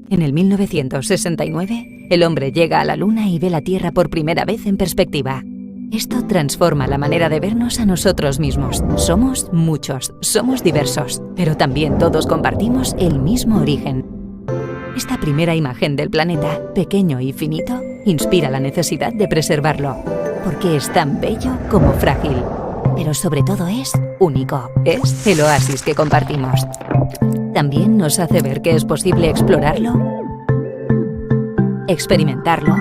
En el 1969, el hombre llega a la Luna y ve la Tierra por primera vez en perspectiva. Esto transforma la manera de vernos a nosotros mismos. Somos muchos, somos diversos, pero también todos compartimos el mismo origen. Esta primera imagen del planeta, pequeño y finito, inspira la necesidad de preservarlo, porque es tan bello como frágil. Pero sobre todo es único, es el oasis que compartimos. También nos hace ver que es posible explorarlo, experimentarlo,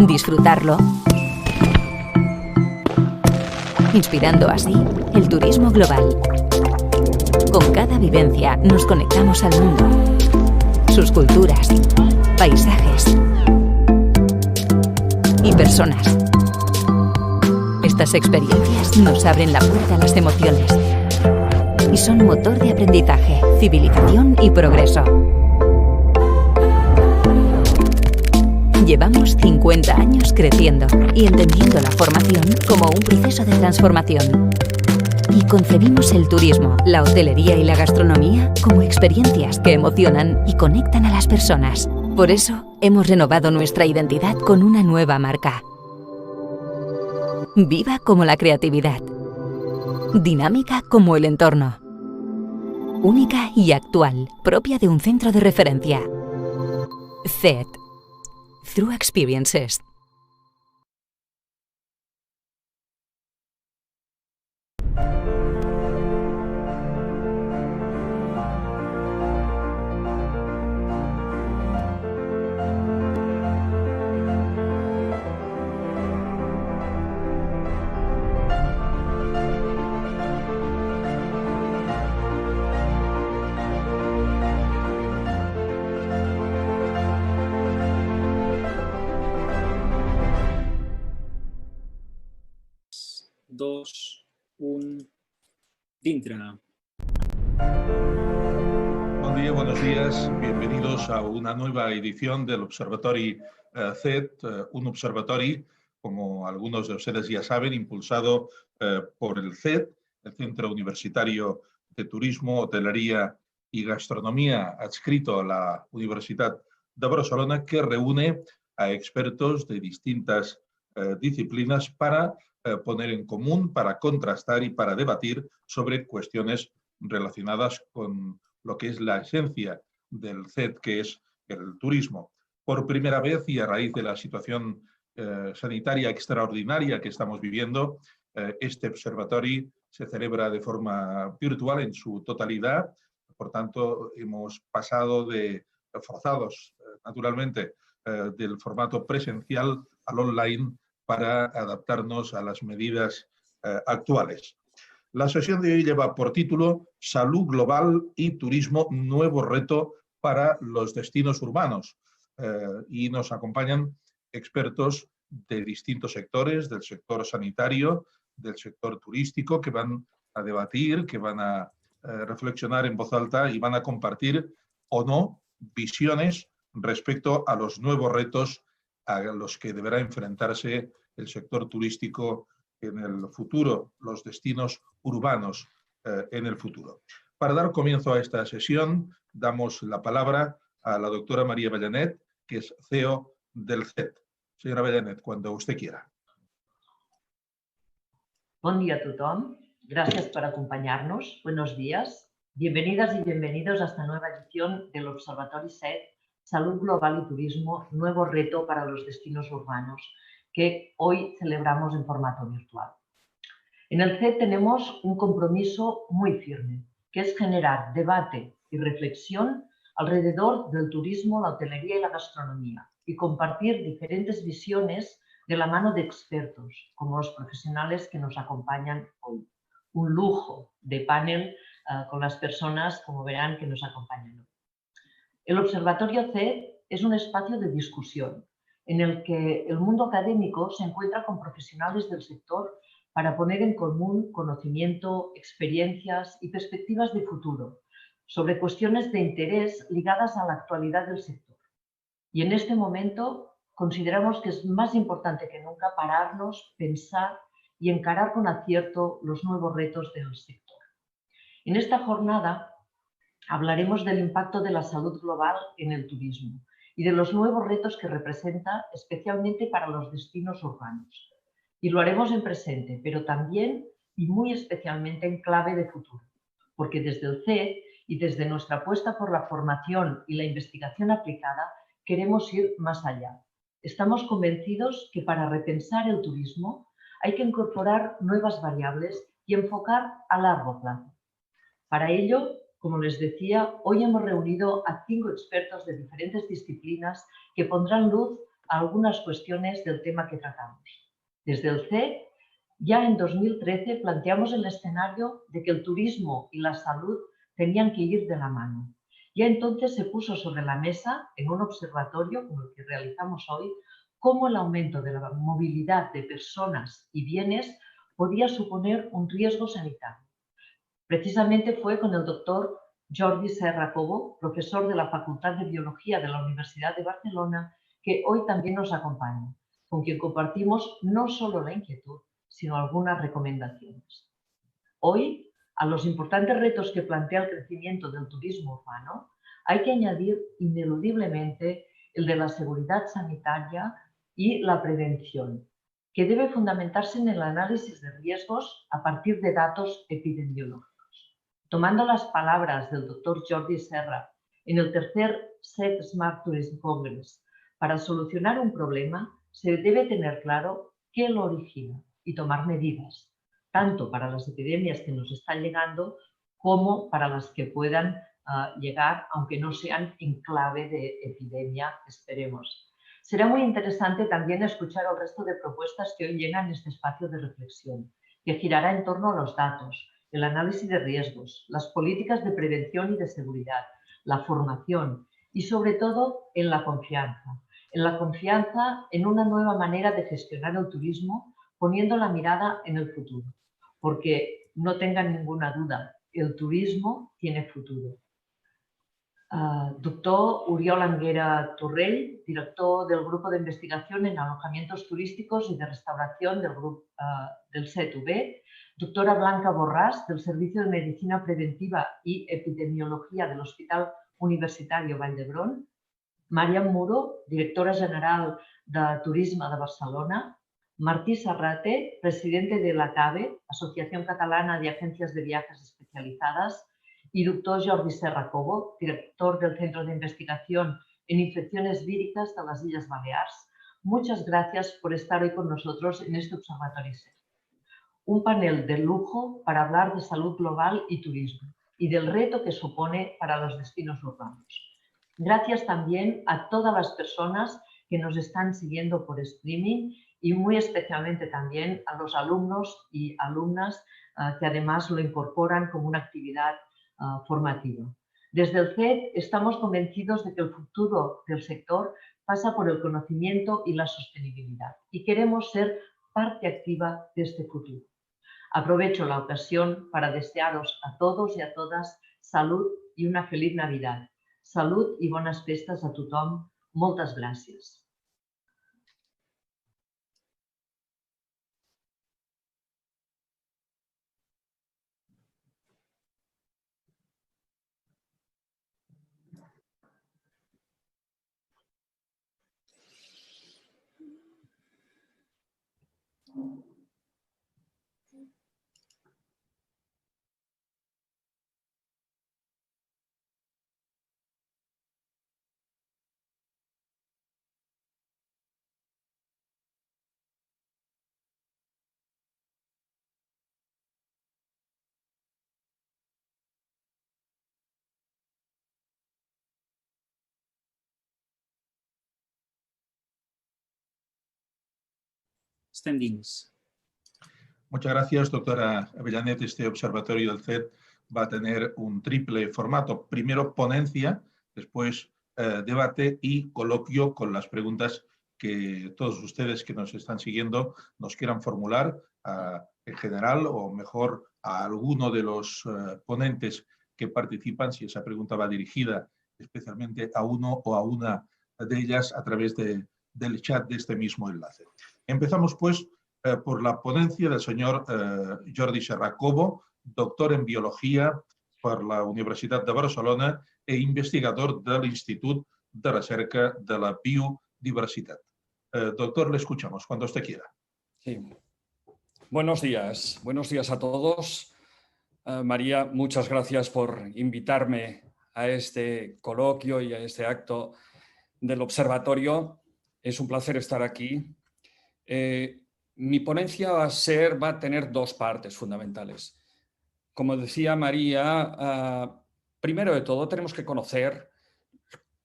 disfrutarlo, inspirando así el turismo global. Con cada vivencia nos conectamos al mundo, sus culturas, paisajes y personas. Estas experiencias nos abren la puerta a las emociones y son motor de aprendizaje, civilización y progreso. Llevamos 50 años creciendo y entendiendo la formación como un proceso de transformación. Y concebimos el turismo, la hotelería y la gastronomía como experiencias que emocionan y conectan a las personas. Por eso, hemos renovado nuestra identidad con una nueva marca. Viva como la creatividad. Dinámica como el entorno. Única y actual, propia de un centro de referencia. CET. Through Experiences. Dos, un, dintre. Bon dia, buenos días. Bienvenidos a una nueva edición del Observatori CET, un observatorio, como algunos de ustedes ya saben, impulsado por el CET, el Centro Universitario de Turismo, Hotelería y Gastronomía, adscrito a la Universidad de Barcelona, que reúne a expertos de distintas disciplinas para poner en común, para contrastar y para debatir sobre cuestiones relacionadas con lo que es la esencia del CET, que es el turismo. Por primera vez y a raíz de la situación sanitaria extraordinaria que estamos viviendo, este observatorio se celebra de forma virtual en su totalidad. Por tanto, hemos pasado forzados, naturalmente, del formato presencial al online para adaptarnos a las medidas actuales. La sesión de hoy lleva por título Salud Global y Turismo, nuevo reto para los destinos urbanos. Y nos acompañan expertos de distintos sectores, del sector sanitario, del sector turístico, que van a debatir, que van a reflexionar en voz alta y van a compartir o no visiones respecto a los nuevos retos a los que deberá enfrentarse el sector turístico en el futuro, los destinos urbanos en el futuro. Para dar comienzo a esta sesión, damos la palabra a la doctora María Ballanet, que es CEO del CET. Señora Ballanet, cuando usted quiera. Bon dia a tothom. Gracias por acompañarnos. Buenos días. Bienvenidas y bienvenidos a esta nueva edición del Observatorio CET, Salud Global y Turismo, nuevo reto para los destinos urbanos, que hoy celebramos en formato virtual. En el CET tenemos un compromiso muy firme, que es generar debate y reflexión alrededor del turismo, la hotelería y la gastronomía, y compartir diferentes visiones de la mano de expertos, como los profesionales que nos acompañan hoy. Un lujo de panel con las personas, como verán, que nos acompañan hoy. El Observatorio CET es un espacio de discusión en el que el mundo académico se encuentra con profesionales del sector para poner en común conocimiento, experiencias y perspectivas de futuro sobre cuestiones de interés ligadas a la actualidad del sector. Y en este momento consideramos que es más importante que nunca pararnos, pensar y encarar con acierto los nuevos retos del sector. En esta jornada Hablaremos del impacto de la salud global en el turismo y de los nuevos retos que representa, especialmente para los destinos urbanos. Y lo haremos en presente, pero también y muy especialmente en clave de futuro, porque desde el CED y desde nuestra apuesta por la formación y la investigación aplicada queremos ir más allá. Estamos convencidos que para repensar el turismo hay que incorporar nuevas variables y enfocar a largo plazo. Para ello, como les decía, hoy hemos reunido a 5 expertos de diferentes disciplinas que pondrán luz a algunas cuestiones del tema que tratamos. Desde el CED, ya en 2013 planteamos el escenario de que el turismo y la salud tenían que ir de la mano. Ya entonces se puso sobre la mesa, en un observatorio como el que realizamos hoy, cómo el aumento de la movilidad de personas y bienes podía suponer un riesgo sanitario. Precisamente fue con el doctor Jordi Serra Cobo, profesor de la Facultad de Biología de la Universidad de Barcelona, que hoy también nos acompaña, con quien compartimos no solo la inquietud, sino algunas recomendaciones. Hoy, a los importantes retos que plantea el crecimiento del turismo urbano, hay que añadir ineludiblemente el de la seguridad sanitaria y la prevención, que debe fundamentarse en el análisis de riesgos a partir de datos epidemiológicos. Tomando las palabras del doctor Jordi Serra en el tercer CED Smart Tourism Congress, para solucionar un problema se debe tener claro qué lo origina y tomar medidas, tanto para las epidemias que nos están llegando como para las que puedan llegar, aunque no sean en clave de epidemia, esperemos. Será muy interesante también escuchar el resto de propuestas que hoy llenan este espacio de reflexión, que girará en torno a los datos, el análisis de riesgos, las políticas de prevención y de seguridad, la formación y, sobre todo, en la confianza. En la confianza en una nueva manera de gestionar el turismo, poniendo la mirada en el futuro. Porque, no tengan ninguna duda, el turismo tiene futuro. Doctor Oriol Anguera Torrell, director del Grupo de Investigación en Alojamientos Turísticos y de Restauración del CETUB, doctora Blanca Borràs, del Servicio de Medicina Preventiva y Epidemiología del Hospital Universitario Vall d'Hebron, Màriam Muro, directora general de Turisme de Barcelona, Martí Serrate, presidente de l'ACABE, Asociación Catalana de Agencias de Viajes Especializadas, y doctor Jordi Serra Cobo, director del Centro de Investigación en Infecciones Víricas de las Islas Baleares. Muchas gracias por estar hoy con nosotros en este Observatorio CED. Un panel de lujo para hablar de salud global y turismo y del reto que supone para los destinos urbanos. Gracias también a todas las personas que nos están siguiendo por streaming y muy especialmente también a los alumnos y alumnas que además lo incorporan como una actividad formativa. Desde el CED estamos convencidos de que el futuro del sector pasa por el conocimiento y la sostenibilidad y queremos ser parte activa de este futuro. Aprovecho la ocasión para desearos a todos y a todas salud y una feliz Navidad. Salud i bones festes a tothom. Moltes gràcies. Estem dins. Muchas gracias, doctora Avellanet. Este observatorio del CED va a tener un triple formato. Primero, ponencia, después debate y coloquio con las preguntas que todos ustedes que nos están siguiendo nos quieran formular en general o mejor a alguno de los ponentes que participan, si esa pregunta va dirigida especialmente a uno o a una de ellas a través del chat de este mismo enlace. Empezamos, pues, por la ponencia del señor Jordi Serra Cobo, doctor en Biología per la Universitat de Barcelona e investigador de l'Institut de Recerca de la Biodiversidad. Doctor, le escuchamos cuando usted quiera. Sí. Buenos días a todos. María, muchas gracias por invitarme a este coloquio y a este acto del observatorio. Es un placer estar aquí. Mi ponencia va a tener dos partes fundamentales. Como decía María, primero de todo tenemos que conocer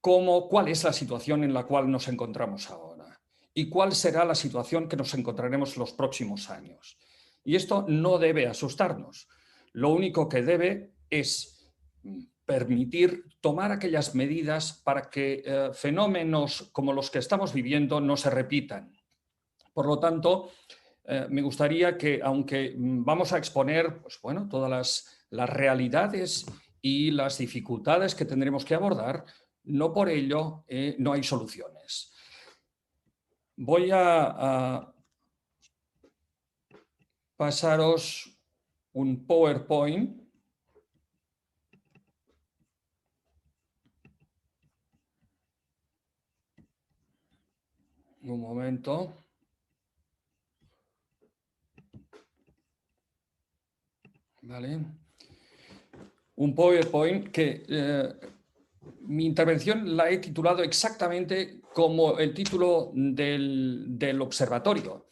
cuál es la situación en la cual nos encontramos ahora y cuál será la situación que nos encontraremos los próximos años. Y esto no debe asustarnos. Lo único que debe es permitir tomar aquellas medidas para que fenómenos como los que estamos viviendo no se repitan. Por lo tanto, me gustaría que, aunque vamos a exponer pues, bueno, todas las realidades y las dificultades que tendremos que abordar, no por ello no hay soluciones. Voy a pasaros un PowerPoint. Un momento. Vale. Un PowerPoint que mi intervención la he titulado exactamente como el título del observatorio,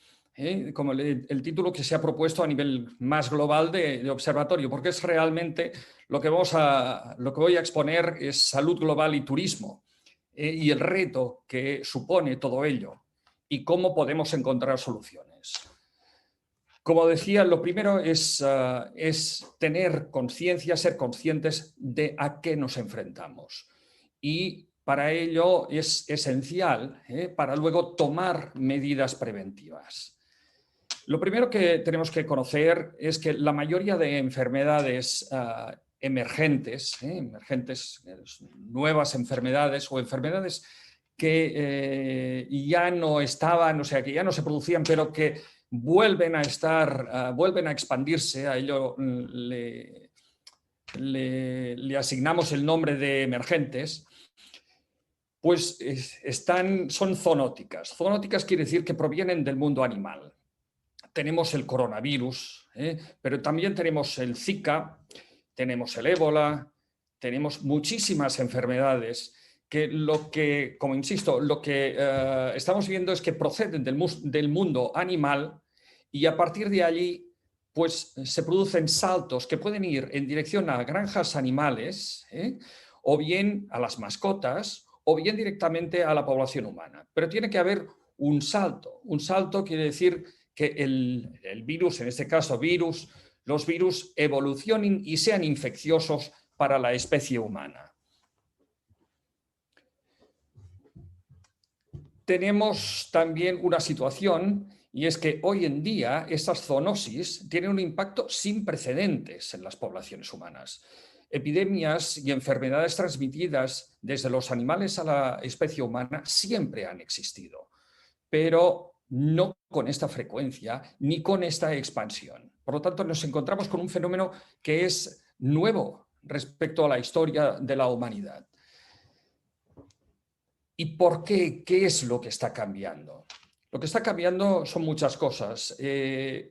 como el título que se ha propuesto a nivel más global de observatorio, porque es realmente lo que voy a exponer es salud global y turismo y el reto que supone todo ello y cómo podemos encontrar soluciones. Como decía, lo primero es tener conciencia, ser conscientes de a qué nos enfrentamos. Y para ello es esencial para luego tomar medidas preventivas. Lo primero que tenemos que conocer es que la mayoría de enfermedades emergentes, nuevas enfermedades o enfermedades que ya no estaban, o sea, que ya no se producían, pero que vuelven a expandirse, a ello le asignamos el nombre de emergentes, pues son zoonóticas. Zoonóticas quiere decir que provienen del mundo animal. Tenemos el coronavirus, pero también tenemos el Zika, tenemos el ébola, tenemos muchísimas enfermedades que, como insisto, lo que estamos viendo es que proceden del mundo animal y a partir de allí pues, se producen saltos que pueden ir en dirección a granjas animales, o bien a las mascotas, o bien directamente a la población humana. Pero tiene que haber un salto. Un salto quiere decir que el virus, en este caso los virus evolucionen y sean infecciosos para la especie humana. Tenemos también una situación y es que hoy en día estas zoonosis tienen un impacto sin precedentes en las poblaciones humanas. Epidemias y enfermedades transmitidas desde los animales a la especie humana siempre han existido, pero no con esta frecuencia ni con esta expansión. Por lo tanto, nos encontramos con un fenómeno que es nuevo respecto a la historia de la humanidad. ¿Y por qué? ¿Qué es lo que está cambiando? Lo que está cambiando son muchas cosas. Entre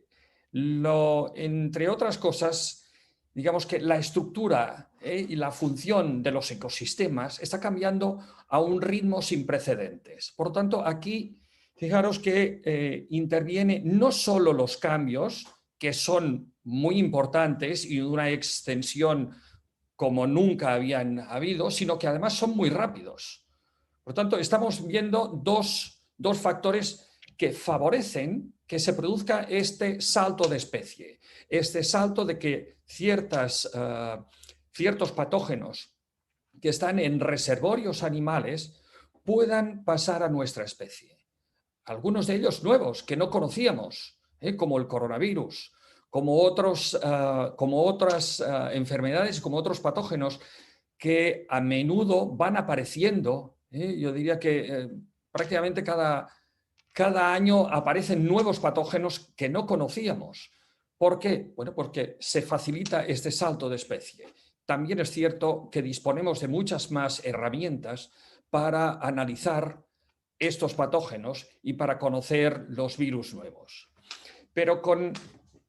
otras cosas, digamos que la estructura y la función de los ecosistemas está cambiando a un ritmo sin precedentes. Por lo tanto, aquí, fijaros que interviene no solo los cambios, que son muy importantes y de una extensión como nunca habían habido, sino que además son muy rápidos. Por lo tanto, estamos viendo dos factores que favorecen que se produzca este salto de especie, este salto de que ciertos patógenos que están en reservorios animales puedan pasar a nuestra especie. Algunos de ellos nuevos que no conocíamos, como el coronavirus, como otras enfermedades, como otros patógenos que a menudo van apareciendo. Yo diría que prácticamente cada año aparecen nuevos patógenos que no conocíamos. ¿Por qué? Bueno, porque se facilita este salto de especie. también es cierto que disponemos de muchas más herramientas para analizar estos patógenos y para conocer los virus nuevos. Pero con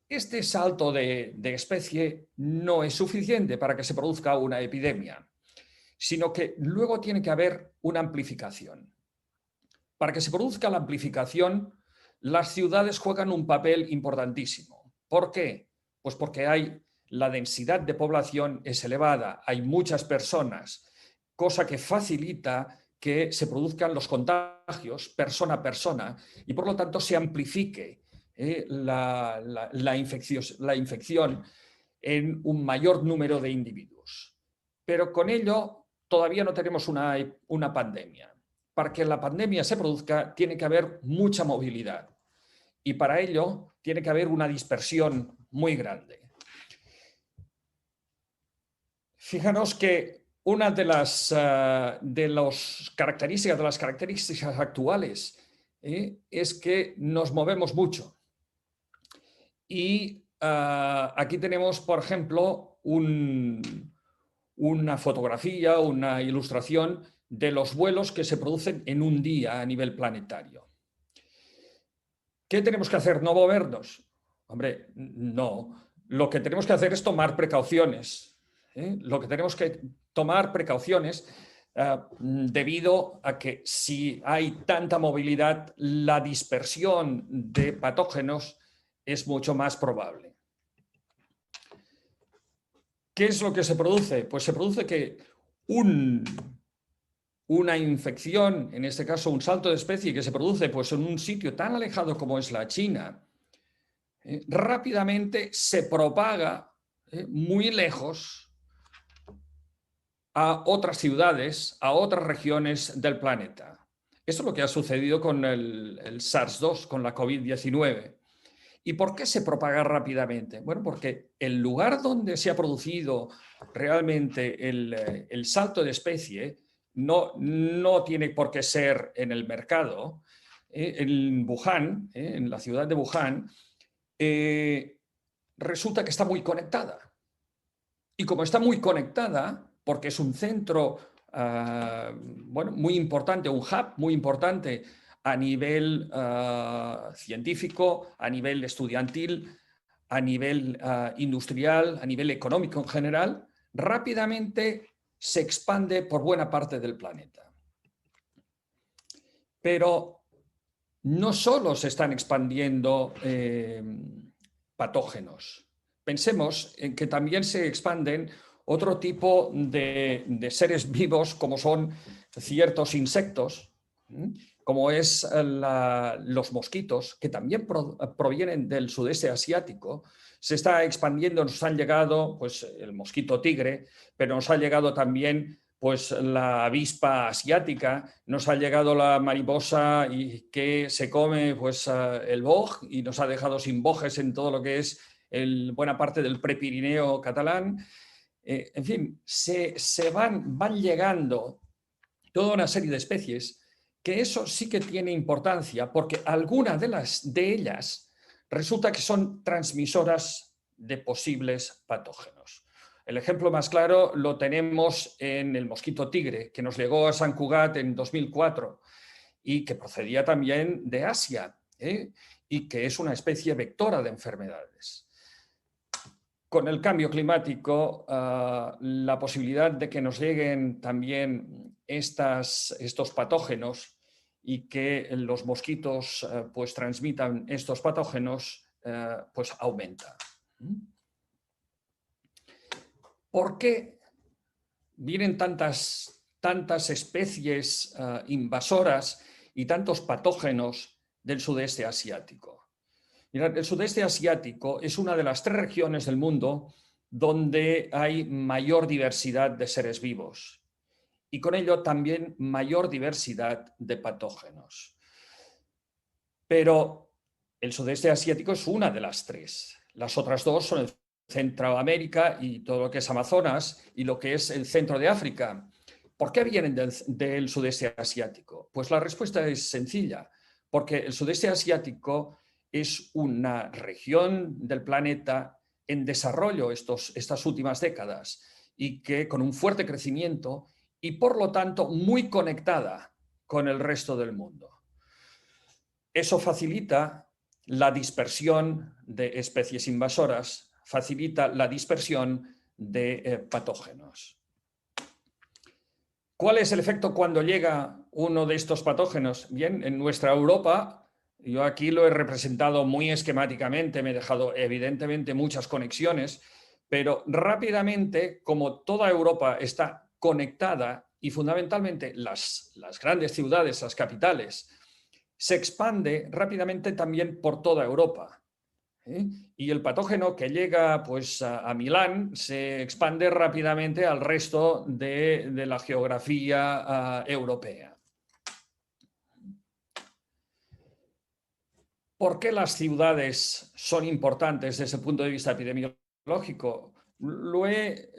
este salto de especie no es suficiente para que se produzca una epidemia, sino que luego tiene que haber una amplificación. Para que se produzca la amplificación, las ciudades juegan un papel importantísimo. ¿Por qué? Pues porque la densidad de población es elevada, hay muchas personas, cosa que facilita que se produzcan los contagios persona a persona y por lo tanto se amplifique la infección en un mayor número de individuos. Pero con ello todavía no tenemos una pandemia. Para que la pandemia se produzca tiene que haber mucha movilidad y para ello tiene que haber una dispersión muy grande. Fijaros que una de las características actuales es que nos movemos mucho. Y aquí tenemos, por ejemplo, una fotografía, una ilustración de los vuelos que se producen en un día a nivel planetario. ¿Qué tenemos que hacer? ¿No movernos? Hombre, no. Lo que tenemos que hacer es tomar precauciones. Lo que tenemos que tomar precauciones debido a que si hay tanta movilidad, la dispersión de patógenos es mucho más probable. ¿Qué es lo que se produce? Pues se produce que una infección, en este caso un salto de especie que se produce pues, en un sitio tan alejado como es la China, rápidamente se propaga muy lejos a otras ciudades, a otras regiones del planeta. Esto es lo que ha sucedido con el SARS-2, con la COVID-19. ¿Y por qué se propaga rápidamente? Bueno, porque el lugar donde se ha producido realmente el salto de especie no tiene por qué ser en el mercado. En Wuhan, en la ciudad de Wuhan, resulta que está muy conectada. Y como está muy conectada, porque es un centro muy importante, un hub muy importante a nivel científico, a nivel estudiantil, a nivel industrial, a nivel económico en general, rápidamente se expande por buena parte del planeta. Pero no solo se están expandiendo patógenos. Pensemos en que también se expanden otro tipo de seres vivos como son ciertos insectos, como es los mosquitos, que también provienen del sudeste asiático. Se está expandiendo, nos han llegado pues, el mosquito tigre, pero nos ha llegado también pues, la avispa asiática, nos ha llegado la mariposa y que se come pues, el boj y nos ha dejado sin bojes en todo lo que es buena parte del Prepirineo catalán. En fin, se van llegando toda una serie de especies que eso sí que tiene importancia porque algunas de ellas resulta que son transmisoras de posibles patógenos. El ejemplo más claro lo tenemos en el mosquito tigre, que nos llegó a Sant Cugat en 2004 y que procedía también de Asia y que es una especie vectora de enfermedades. Con el cambio climático, la posibilidad de que nos lleguen también estos patógenos y que los mosquitos pues, transmitan estos patógenos, pues aumenta. ¿Por qué vienen tantas especies invasoras y tantos patógenos del sudeste asiático? Mirad, el sudeste asiático es una de las 3 regiones del mundo donde hay mayor diversidad de seres vivos y con ello también mayor diversidad de patógenos. Pero el sudeste asiático es una de las 3. Las otras 2 son el Centroamérica y todo lo que es Amazonas y lo que es el centro de África. ¿Por qué vienen del sudeste asiático? Pues la respuesta es sencilla, porque el sudeste asiático es una región del planeta en desarrollo estas últimas décadas y que con un fuerte crecimiento y por lo tanto muy conectada con el resto del mundo. Eso facilita la dispersión de especies invasoras, facilita la dispersión de patógenos. ¿Cuál es el efecto cuando llega uno de estos patógenos? Bien, en nuestra Europa, yo aquí lo he representado muy esquemáticamente, me he dejado evidentemente muchas conexiones, pero rápidamente, como toda Europa está conectada y fundamentalmente las grandes ciudades, las capitales, se expande rápidamente también por toda Europa. Y el patógeno que llega pues, a Milán se expande rápidamente al resto de la geografía europea. ¿Por qué las ciudades son importantes desde el punto de vista epidemiológico? Lo he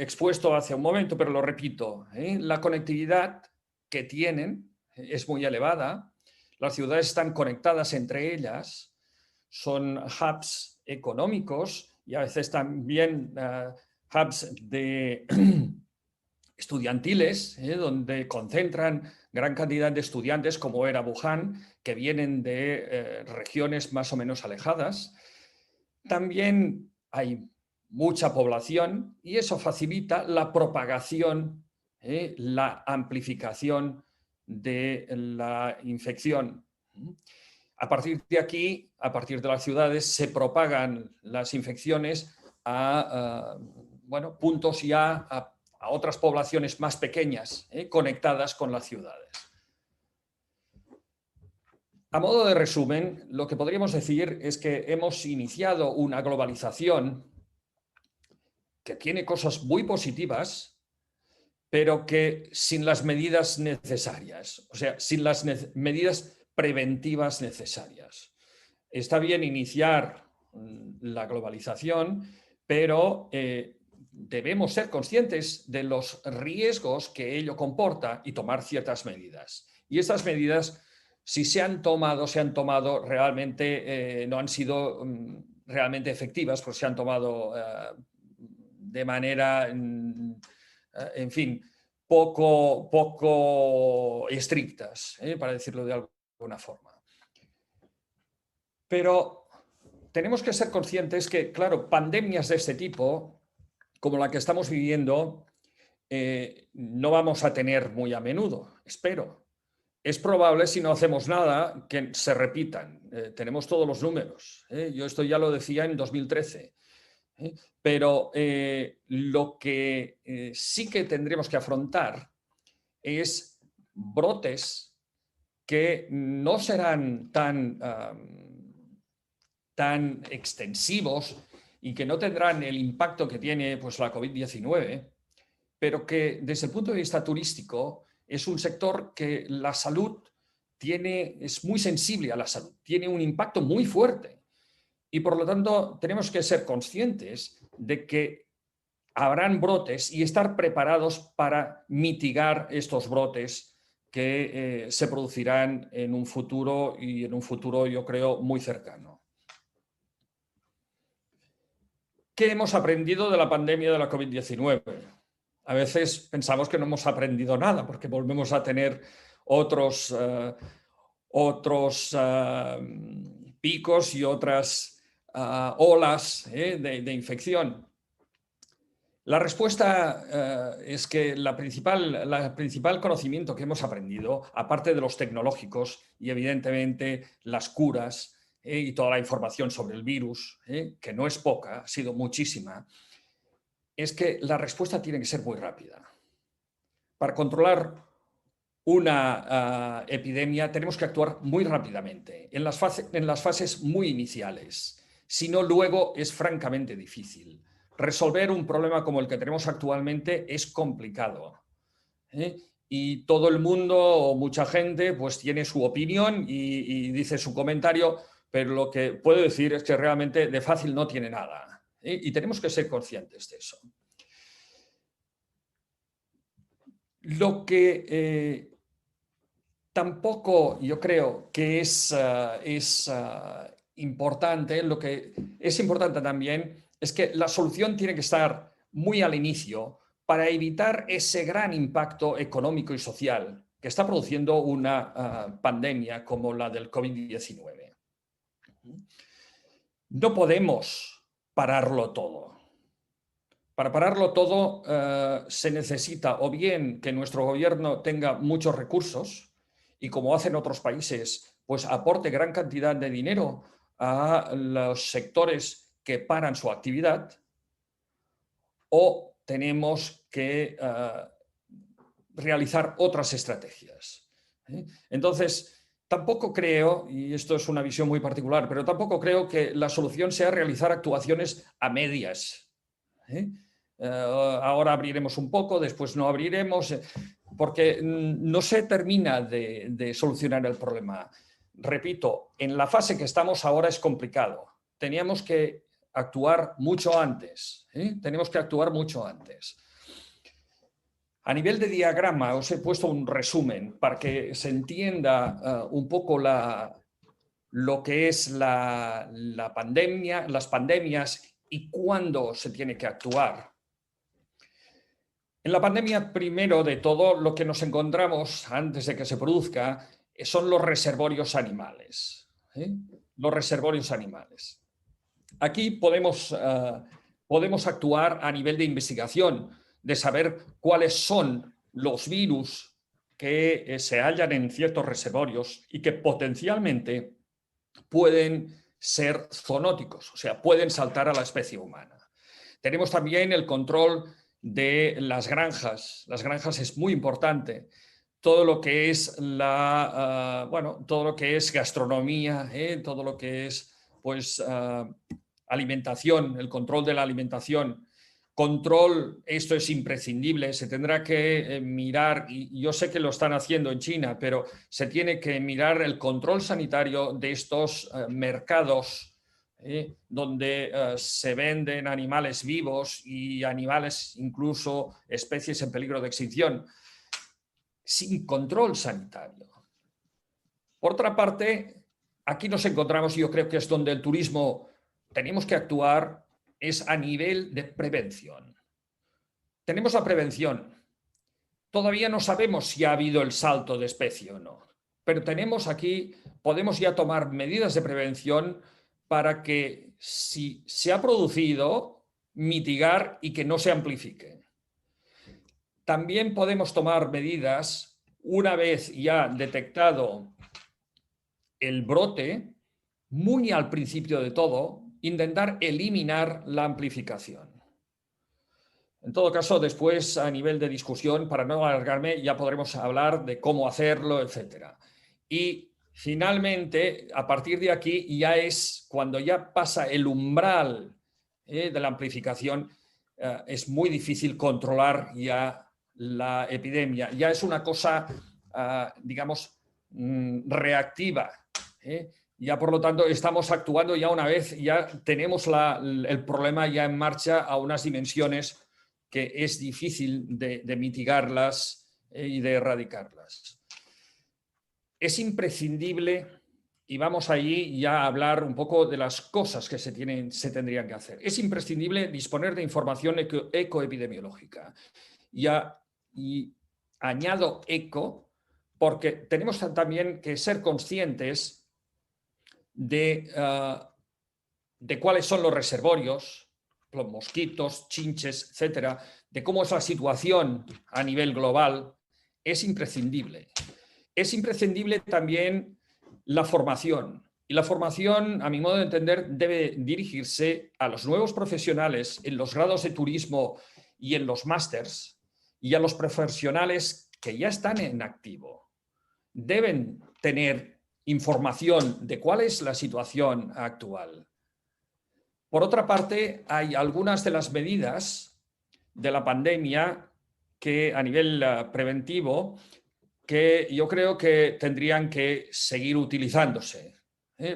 expuesto hace un momento, pero lo repito. La conectividad que tienen es muy elevada. Las ciudades están conectadas entre ellas, son hubs económicos y a veces también hubs estudiantiles, donde concentran gran cantidad de estudiantes, como era Wuhan, que vienen de regiones más o menos alejadas. También hay mucha población y eso facilita la propagación, la amplificación de la infección. A partir de aquí, a partir de las ciudades, se propagan las infecciones a puntos ya a otras poblaciones más pequeñas, conectadas con las ciudades. A modo de resumen, lo que podríamos decir es que hemos iniciado una globalización que tiene cosas muy positivas, pero que sin las medidas necesarias, o sea, sin las medidas preventivas necesarias. Está bien iniciar la globalización, pero debemos ser conscientes de los riesgos que ello comporta y tomar ciertas medidas. Y estas medidas, si se han tomado realmente, no han sido realmente efectivas, pues se han tomado de manera, en fin, poco estrictas, para decirlo de alguna forma. Pero tenemos que ser conscientes que, claro, pandemias de este tipo, como la que estamos viviendo, no vamos a tener muy a menudo, espero. Es probable, si no hacemos nada, que se repitan. Tenemos todos los números. Yo esto ya lo decía en 2013. Pero lo que sí que tendremos que afrontar es brotes que no serán tan extensivos y que no tendrán el impacto que tiene pues, la COVID-19, pero que desde el punto de vista turístico es un sector que la salud es muy sensible a la salud, tiene un impacto muy fuerte. Y por lo tanto tenemos que ser conscientes de que habrán brotes y estar preparados para mitigar estos brotes que se producirán en un futuro y en un futuro yo creo muy cercano. ¿Qué hemos aprendido de la pandemia de la COVID-19? A veces pensamos que no hemos aprendido nada porque volvemos a tener otros picos y otras olas de infección. La respuesta es que el principal conocimiento que hemos aprendido, aparte de los tecnológicos y evidentemente las curas y toda la información sobre el virus, que no es poca, ha sido muchísima, es que la respuesta tiene que ser muy rápida. Para controlar una epidemia tenemos que actuar muy rápidamente, en las fases muy iniciales. Si no, luego es francamente difícil. Resolver un problema como el que tenemos actualmente es complicado. Y todo el mundo o mucha gente pues tiene su opinión y dice su comentario, pero lo que puedo decir es que realmente de fácil no tiene nada. Y tenemos que ser conscientes de eso. Lo que tampoco yo creo que es importante, lo que es importante también es que la solución tiene que estar muy al inicio para evitar ese gran impacto económico y social que está produciendo una pandemia como la del COVID-19. No podemos pararlo todo. Para pararlo todo se necesita o bien que nuestro gobierno tenga muchos recursos y, como hacen otros países, pues aporte gran cantidad de dinero a los sectores que paran su actividad, o tenemos que realizar otras estrategias. Entonces, tampoco creo, y esto es una visión muy particular, pero tampoco creo que la solución sea realizar actuaciones a medias. Ahora abriremos un poco, después no abriremos, porque no se termina de solucionar el problema. Repito, en la fase que estamos ahora es complicado. Teníamos que actuar mucho antes. Tenemos que actuar mucho antes. A nivel de diagrama os he puesto un resumen para que se entienda un poco lo que es la pandemia, las pandemias y cuándo se tiene que actuar. En la pandemia, primero de todo, lo que nos encontramos antes de que se produzca son los reservorios animales. Los reservorios animales. Aquí podemos actuar a nivel de investigación, de saber cuáles son los virus que se hallan en ciertos reservorios y que potencialmente pueden ser zoonóticos, o sea, pueden saltar a la especie humana. Tenemos también el control de las granjas. Las granjas es muy importante. Todo lo que es todo lo que es gastronomía, todo lo que es pues alimentación, el control de la alimentación. Control, esto es imprescindible, se tendrá que mirar, y yo sé que lo están haciendo en China, pero se tiene que mirar el control sanitario de estos mercados donde se venden animales vivos y animales, incluso especies en peligro de extinción, sin control sanitario. Por otra parte, aquí nos encontramos, y yo creo que es donde el turismo tenemos que actuar, es a nivel de prevención. Tenemos la prevención. Todavía no sabemos si ha habido el salto de especie o no, pero tenemos aquí, podemos ya tomar medidas de prevención para que, si se ha producido, mitigar y que no se amplifique. También podemos tomar medidas, una vez ya detectado el brote, muy al principio de todo, intentar eliminar la amplificación. En todo caso, después, a nivel de discusión, para no alargarme, ya podremos hablar de cómo hacerlo, etc. Y finalmente, a partir de aquí, ya es cuando ya pasa el umbral de la amplificación, es muy difícil controlar ya la epidemia. Ya es una cosa, digamos, reactiva. Ya, por lo tanto, estamos actuando ya una vez, ya tenemos el problema ya en marcha a unas dimensiones que es difícil de mitigarlas y de erradicarlas. Es imprescindible, y vamos allí ya a hablar un poco de las cosas que se tendrían que hacer. Es imprescindible disponer de información ecoepidemiológica. Y añado eco porque tenemos también que ser conscientes de cuáles son los reservorios, los mosquitos, chinches, etcétera, de cómo es la situación a nivel global. Es imprescindible. Es imprescindible también la formación. Y la formación, a mi modo de entender, debe dirigirse a los nuevos profesionales en los grados de turismo y en los másters, y a los profesionales que ya están en activo. Deben tener información de cuál es la situación actual. Por otra parte, hay algunas de las medidas de la pandemia que, a nivel preventivo, que yo creo que tendrían que seguir utilizándose.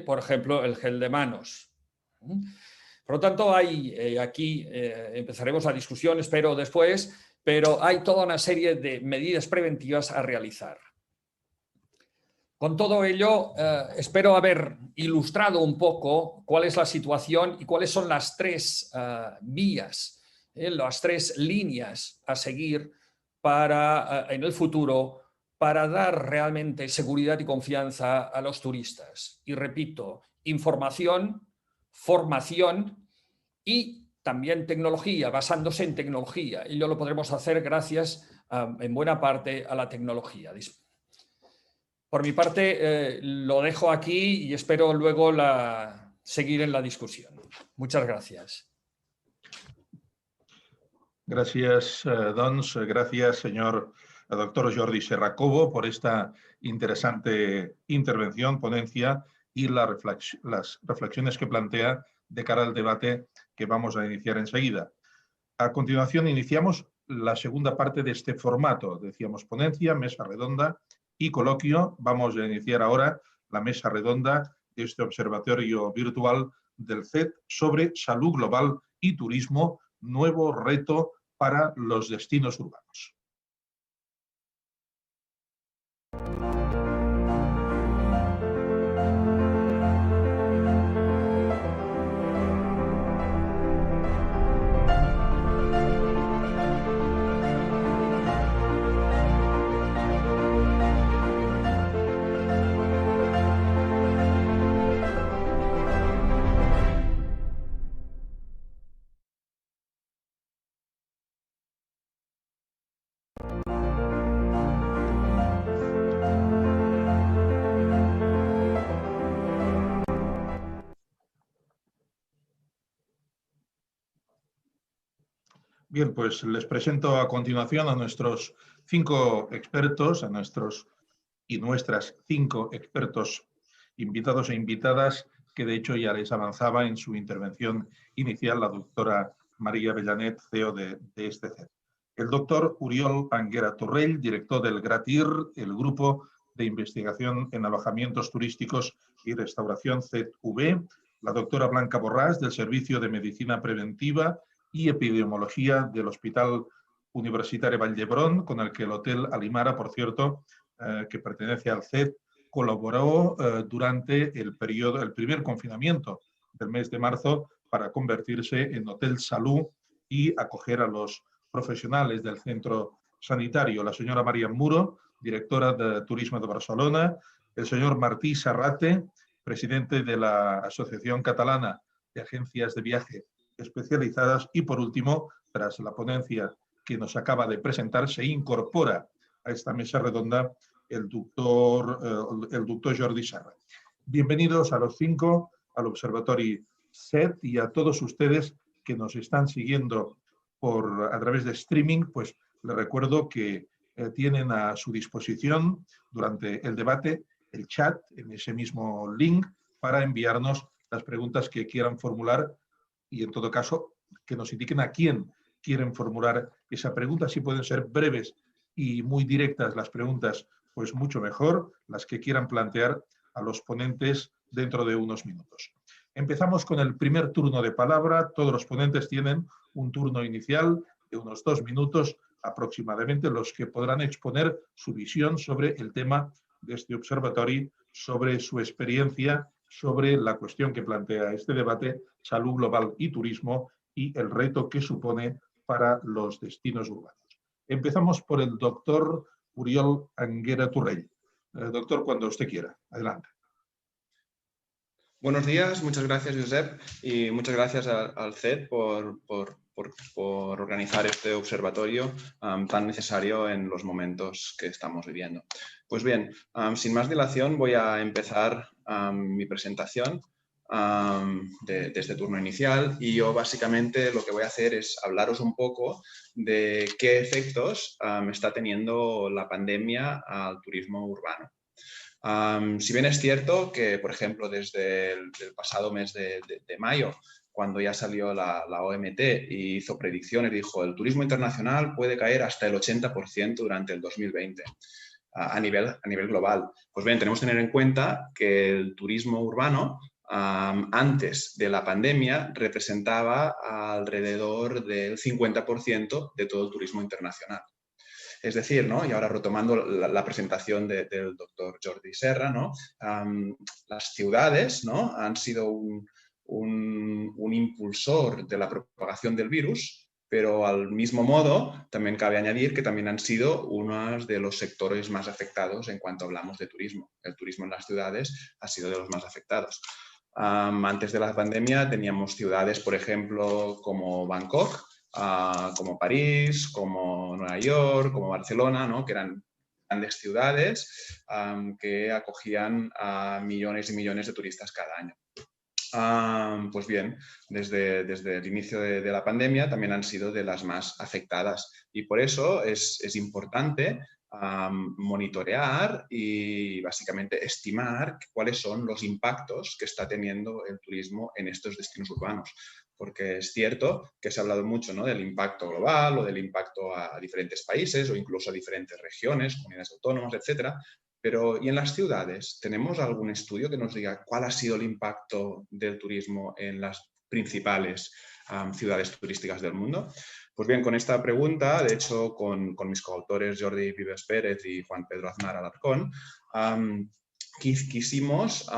Por ejemplo, el gel de manos. Por lo tanto, aquí empezaremos la discusión, espero después, pero hay toda una serie de medidas preventivas a realizar. Con todo ello, espero haber ilustrado un poco cuál es la situación y cuáles son las tres vías, las tres líneas a seguir para, en el futuro, para dar realmente seguridad y confianza a los turistas. Y repito, información, formación y también tecnología, basándose en tecnología. Y lo podremos hacer gracias, en buena parte, a la tecnología. Por mi parte, lo dejo aquí y espero luego seguir en la discusión. Muchas gracias. Gracias, doncs. Gracias, señor doctor Jordi Serra Cobo, por esta interesante intervención, ponencia y las reflexiones que plantea de cara al debate que vamos a iniciar enseguida. A continuación, iniciamos la segunda parte de este formato. Decíamos ponencia, mesa redonda y coloquio. Vamos a iniciar ahora la mesa redonda de este observatorio virtual del CET sobre salud global y turismo, nuevo reto para los destinos urbanos. Bien, pues les presento a continuación a nuestros 5 expertos, a nuestros y nuestras 5 expertos invitados e invitadas, que de hecho ya les avanzaba en su intervención inicial la doctora María Bellanet, CEO de este CET. El doctor Oriol Anguera Torrell, director del GRATIR, el Grupo de Investigación en Alojamientos Turísticos y Restauración CETV, la doctora Blanca Borràs, del Servicio de Medicina Preventiva y Epidemiología del Hospital Universitario Vall d'Hebron, con el que el Hotel Alimara, por cierto, que pertenece al CET, colaboró durante el primer confinamiento del mes de marzo para convertirse en Hotel Salud y acoger a los profesionales del centro sanitario. La señora María Muro, directora de Turismo de Barcelona, el señor Martí Sarrate, presidente de la Asociación Catalana de Agencias de Viaje Especializadas, y por último, tras la ponencia que nos acaba de presentar, se incorpora a esta mesa redonda el doctor Jordi Serra. Bienvenidos a los 5 al Observatori CET, y a todos ustedes que nos están siguiendo a través de streaming, pues les recuerdo que tienen a su disposición durante el debate el chat en ese mismo link para enviarnos las preguntas que quieran formular, y en todo caso que nos indiquen a quién quieren formular esa pregunta. Si pueden ser breves y muy directas las preguntas, pues mucho mejor, las que quieran plantear a los ponentes dentro de unos minutos. Empezamos con el primer turno de palabra. Todos los ponentes tienen un turno inicial de unos 2 minutos aproximadamente, los que podrán exponer su visión sobre el tema de este observatorio, sobre su experiencia, sobre la cuestión que plantea este debate, salud global y turismo, y el reto que supone para los destinos urbanos. Empezamos por el doctor Oriol Anguera Torrell. Doctor, cuando usted quiera. Adelante. Buenos días, muchas gracias, Josep, y muchas gracias al CET por organizar este observatorio tan necesario en los momentos que estamos viviendo. Pues bien, sin más dilación voy a empezar mi presentación de este turno inicial, y yo básicamente lo que voy a hacer es hablaros un poco de qué efectos está teniendo la pandemia al turismo urbano. Si bien es cierto que, por ejemplo, desde el pasado mes de mayo, cuando ya salió la OMT y hizo predicciones, dijo el turismo internacional puede caer hasta el 80% durante el 2020 a nivel global. Pues bien, tenemos que tener en cuenta que el turismo urbano antes de la pandemia representaba alrededor del 50% de todo el turismo internacional. Es decir, ¿no? Y ahora retomando la presentación del doctor Jordi Serra, ¿no? Las ciudades, ¿no? Han sido un impulsor de la propagación del virus, pero al mismo modo también cabe añadir que también han sido uno de los sectores más afectados en cuanto hablamos de turismo. El turismo en las ciudades ha sido de los más afectados. Antes de la pandemia teníamos ciudades, por ejemplo, como Bangkok, como París, como Nueva York, como Barcelona, ¿no? Que eran grandes ciudades que acogían a millones y millones de turistas cada año. Pues bien, desde el inicio de la pandemia también han sido de las más afectadas y por eso es importante monitorear y básicamente estimar cuáles son los impactos que está teniendo el turismo en estos destinos urbanos. Porque es cierto que se ha hablado mucho, ¿no? Del impacto global o del impacto a diferentes países o incluso a diferentes regiones, comunidades autónomas, etcétera. Pero, ¿y en las ciudades? ¿Tenemos algún estudio que nos diga cuál ha sido el impacto del turismo en las principales ciudades turísticas del mundo? Pues bien, con esta pregunta, de hecho, con mis coautores Jordi Vives Pérez y Juan Pedro Aznar Alarcón, quisimos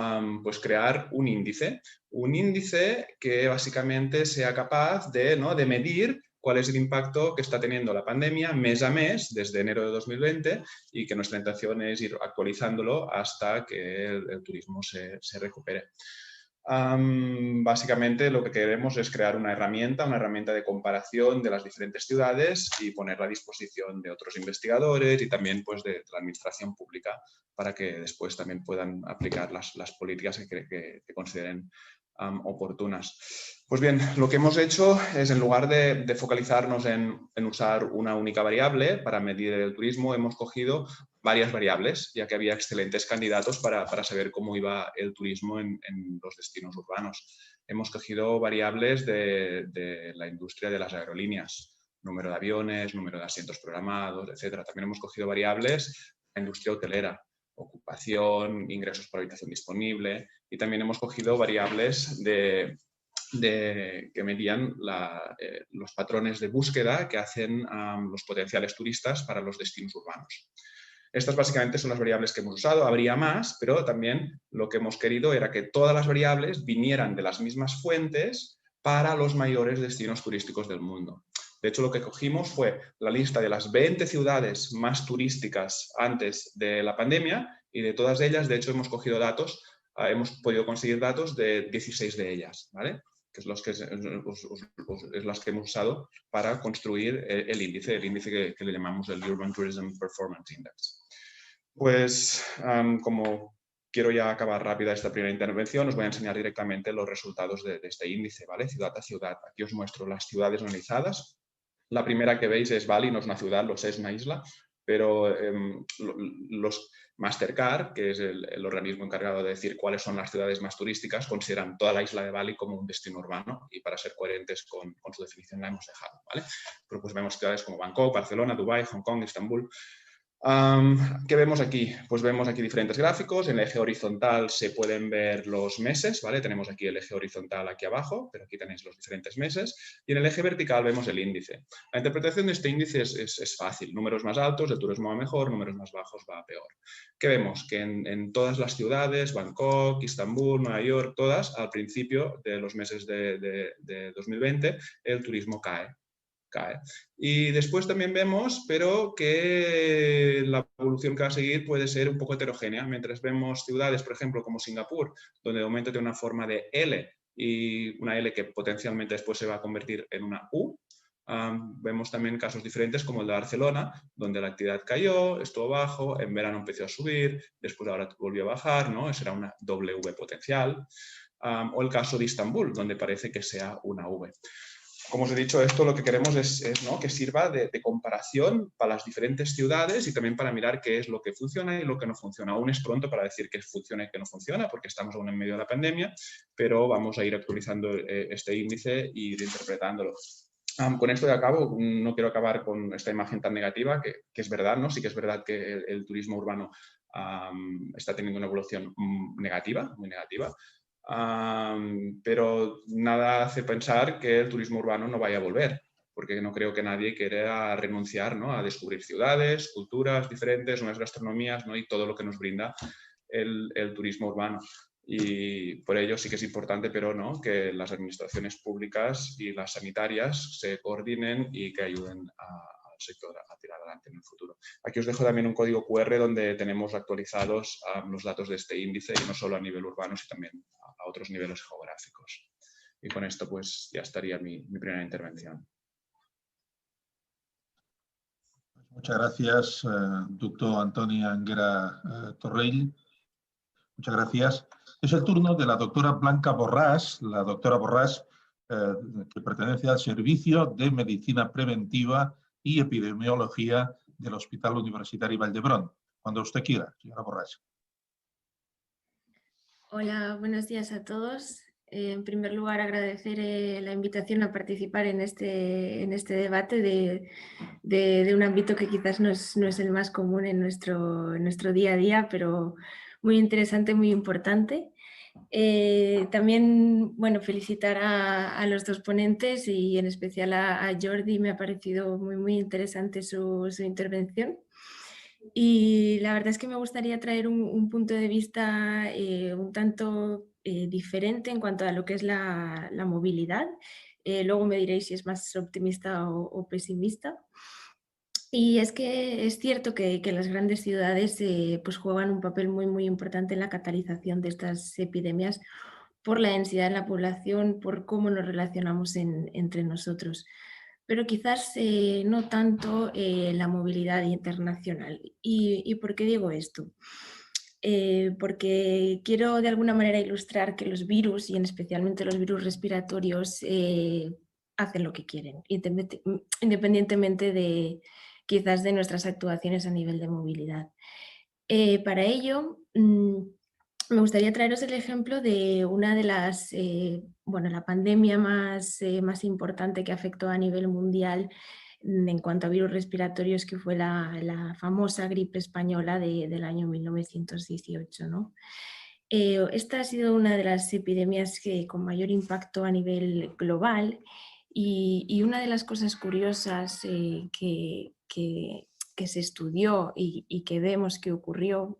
pues crear un índice que básicamente sea capaz de medir cuál es el impacto que está teniendo la pandemia mes a mes desde enero de 2020 y que nuestra intención es ir actualizándolo hasta que el turismo se recupere. Básicamente lo que queremos es crear una herramienta de comparación de las diferentes ciudades y ponerla a disposición de otros investigadores y también pues, de la administración pública para que después también puedan aplicar las políticas que consideren oportunas. Pues bien, lo que hemos hecho es, en lugar de focalizarnos en usar una única variable para medir el turismo, hemos cogido varias variables, ya que había excelentes candidatos para saber cómo iba el turismo en los destinos urbanos. Hemos cogido variables de la industria de las aerolíneas, número de aviones, número de asientos programados, etc. También hemos cogido variables de la industria hotelera, ocupación, ingresos por habitación disponible, y también hemos cogido variables que medían los patrones de búsqueda que hacen los potenciales turistas para los destinos urbanos. Estas básicamente son las variables que hemos usado. Habría más, pero también lo que hemos querido era que todas las variables vinieran de las mismas fuentes para los mayores destinos turísticos del mundo. De hecho, lo que cogimos fue la lista de las 20 ciudades más turísticas antes de la pandemia y de todas ellas, de hecho, hemos cogido datos, hemos podido conseguir datos de 16 de ellas, ¿vale? Que es las que hemos usado para construir el índice que le llamamos el Urban Tourism Performance Index. Pues, como quiero ya acabar rápida esta primera intervención, os voy a enseñar directamente los resultados de este índice, ¿vale? Ciudad a ciudad. Aquí os muestro las ciudades analizadas. La primera que veis es Bali, no es una ciudad, lo sé, es una isla, pero los Mastercard, que es el organismo encargado de decir cuáles son las ciudades más turísticas, consideran toda la isla de Bali como un destino urbano y para ser coherentes con su definición la hemos dejado, ¿vale? Pero pues vemos ciudades como Bangkok, Barcelona, Dubái, Hong Kong, Estambul. ¿Qué vemos aquí? Pues vemos aquí diferentes gráficos. En el eje horizontal se pueden ver los meses, ¿vale? Tenemos aquí el eje horizontal aquí abajo, pero aquí tenéis los diferentes meses. Y en el eje vertical vemos el índice. La interpretación de este índice es fácil. Números más altos, el turismo va mejor, números más bajos va peor. ¿Qué vemos? Que en todas las ciudades, Bangkok, Estambul, Nueva York, todas, al principio de los meses de 2020, el turismo cae. Y después también vemos, pero que la evolución que va a seguir puede ser un poco heterogénea. Mientras vemos ciudades, por ejemplo, como Singapur, donde de momento tiene una forma de L y una L que potencialmente después se va a convertir en una U, vemos también casos diferentes como el de Barcelona, donde la actividad cayó, estuvo bajo, en verano empezó a subir, después ahora volvió a bajar, ¿no? Será una W potencial. O el caso de Estambul, donde parece que sea una V. Como os he dicho, esto lo que queremos es que sirva de comparación para las diferentes ciudades y también para mirar qué es lo que funciona y lo que no funciona. Aún es pronto para decir qué funciona y qué no funciona, porque estamos aún en medio de la pandemia, pero vamos a ir actualizando este índice e ir interpretándolo. Con esto de acabo, no quiero acabar con esta imagen tan negativa, que es verdad, ¿no? Sí que es verdad que el turismo urbano está teniendo una evolución negativa, muy negativa. Pero nada hace pensar que el turismo urbano no vaya a volver. porque no creo que nadie quiera renunciar, ¿no?, a descubrir ciudades, culturas diferentes, unas gastronomías, ¿no?, y todo lo que nos brinda el turismo urbano. Y por ello sí que es importante, pero no, que las administraciones públicas y las sanitarias se coordinen y que ayuden al sector a tirar adelante en el futuro. Aquí os dejo también un código QR donde tenemos actualizados los datos de este índice, y no solo a nivel urbano, sino también a otros niveles geográficos. Y con esto pues ya estaría mi primera intervención. Muchas gracias, doctor Antonio Anguera Torrell. Muchas gracias. Es el turno de la doctora Blanca Borràs, la doctora Borràs, que pertenece al Servicio de Medicina Preventiva y Epidemiología del Hospital Universitario Vall d'Hebron. Cuando usted quiera, señora Borràs. Hola, buenos días a todos. En primer lugar, agradecer la invitación a participar en este debate de un ámbito que quizás no es el más común en nuestro día a día, pero muy interesante, muy importante. También, bueno, felicitar a los dos ponentes y en especial a Jordi. Me ha parecido muy interesante su intervención. Y la verdad es que me gustaría traer un punto de vista un tanto diferente en cuanto a lo que es la movilidad. Luego me diréis si es más optimista o pesimista. Y es que es cierto que las grandes ciudades pues juegan un papel muy importante en la catalización de estas epidemias por la densidad de la población, por cómo nos relacionamos entre nosotros. Pero quizás no tanto la movilidad internacional. ¿Y por qué digo esto? Porque quiero de alguna manera ilustrar que los virus, y en especialmente los virus respiratorios, hacen lo que quieren, independientemente de quizás de nuestras actuaciones a nivel de movilidad. Para ello, me gustaría traeros el ejemplo de una de las, la pandemia más importante que afectó a nivel mundial en cuanto a virus respiratorios, que fue la famosa gripe española del año 1918, ¿no? Esta ha sido una de las epidemias con mayor impacto a nivel global, y una de las cosas curiosas que se estudió y que vemos que ocurrió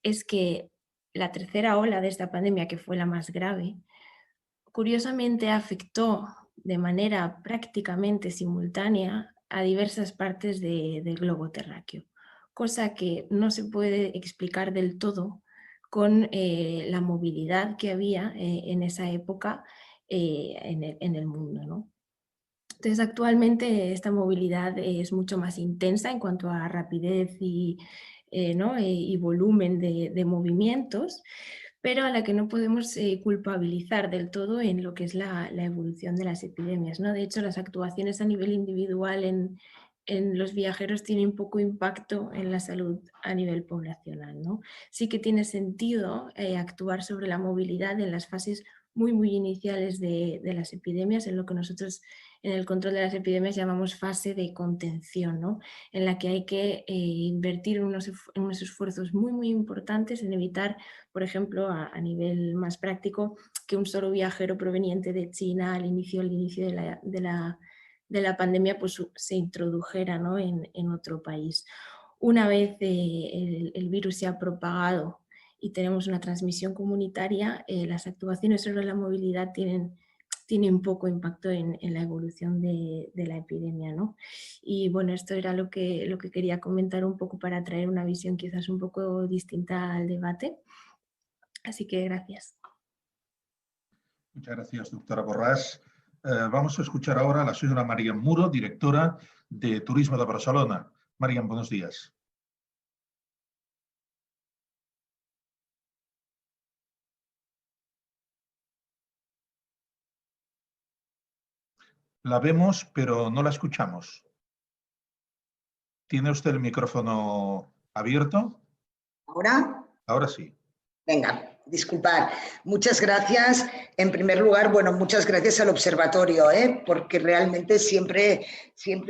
es que la tercera ola de esta pandemia, que fue la más grave, curiosamente afectó de manera prácticamente simultánea a diversas partes del globo terráqueo, cosa que no se puede explicar del todo con la movilidad que había en esa época en el mundo, ¿no? Entonces, actualmente esta movilidad es mucho más intensa en cuanto a rapidez y volumen de movimientos, pero a la que no podemos culpabilizar del todo en lo que es la evolución de las epidemias, ¿no? De hecho, las actuaciones a nivel individual en los viajeros tienen poco impacto en la salud a nivel poblacional, ¿no? Sí que tiene sentido actuar sobre la movilidad en las fases muy iniciales de las epidemias, en lo que nosotros en el control de las epidemias llamamos fase de contención, ¿no? En la que hay que invertir unos esfuerzos muy importantes en evitar, por ejemplo, a nivel más práctico, que un solo viajero proveniente de China al inicio de la pandemia pues se introdujera, ¿no?, en otro país. Una vez el virus se ha propagado y tenemos una transmisión comunitaria, las actuaciones sobre la movilidad tienen poco impacto en la evolución de la epidemia, ¿no? Y bueno, esto era lo que quería comentar un poco para traer una visión quizás un poco distinta al debate. Así que gracias. Muchas gracias, doctora Borràs. Vamos a escuchar ahora a la señora Marian Muro, directora de Turismo de Barcelona. Marian, buenos días. La vemos, pero no la escuchamos. ¿Tiene usted el micrófono abierto? ¿Ahora? Ahora sí. Venga, disculpad. Muchas gracias. En primer lugar, bueno, muchas gracias al observatorio, porque realmente siempre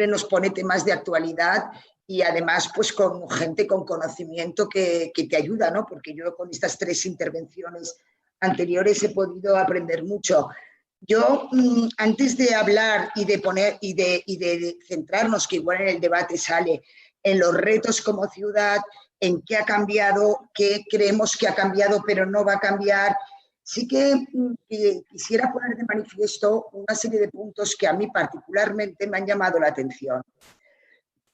nos pone temas de actualidad y además pues con gente con conocimiento que te ayuda, ¿no? Porque yo con estas 3 intervenciones anteriores he podido aprender mucho. Yo, antes de hablar y de centrarnos, que igual en el debate sale, en los retos como ciudad, en qué ha cambiado, qué creemos que ha cambiado pero no va a cambiar, sí que quisiera poner de manifiesto una serie de puntos que a mí particularmente me han llamado la atención.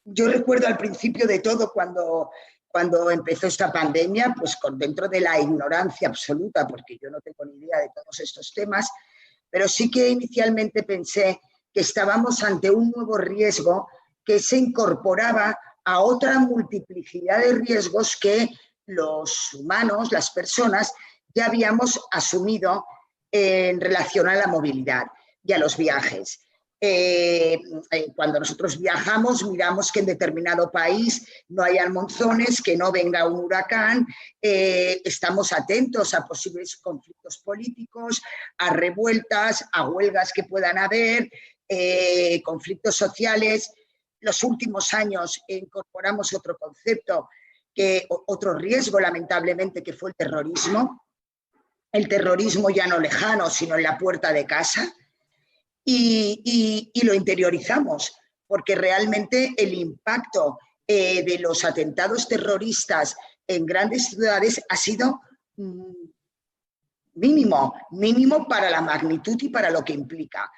Yo recuerdo al principio de todo, cuando empezó esta pandemia, pues dentro de la ignorancia absoluta, porque yo no tengo ni idea de todos estos temas, pero sí que inicialmente pensé que estábamos ante un nuevo riesgo que se incorporaba a otra multiplicidad de riesgos que los humanos, las personas, ya habíamos asumido en relación a la movilidad y a los viajes. Cuando nosotros viajamos, miramos que en determinado país no hayan monzones, que no venga un huracán, estamos atentos a posibles conflictos políticos, a revueltas, a huelgas que puedan haber, conflictos sociales. Los últimos años incorporamos otro concepto, otro riesgo lamentablemente, que fue el terrorismo. El terrorismo ya no lejano, sino en la puerta de casa. Y lo interiorizamos, porque realmente el impacto de los atentados terroristas en grandes ciudades ha sido mínimo para la magnitud y para lo que implica.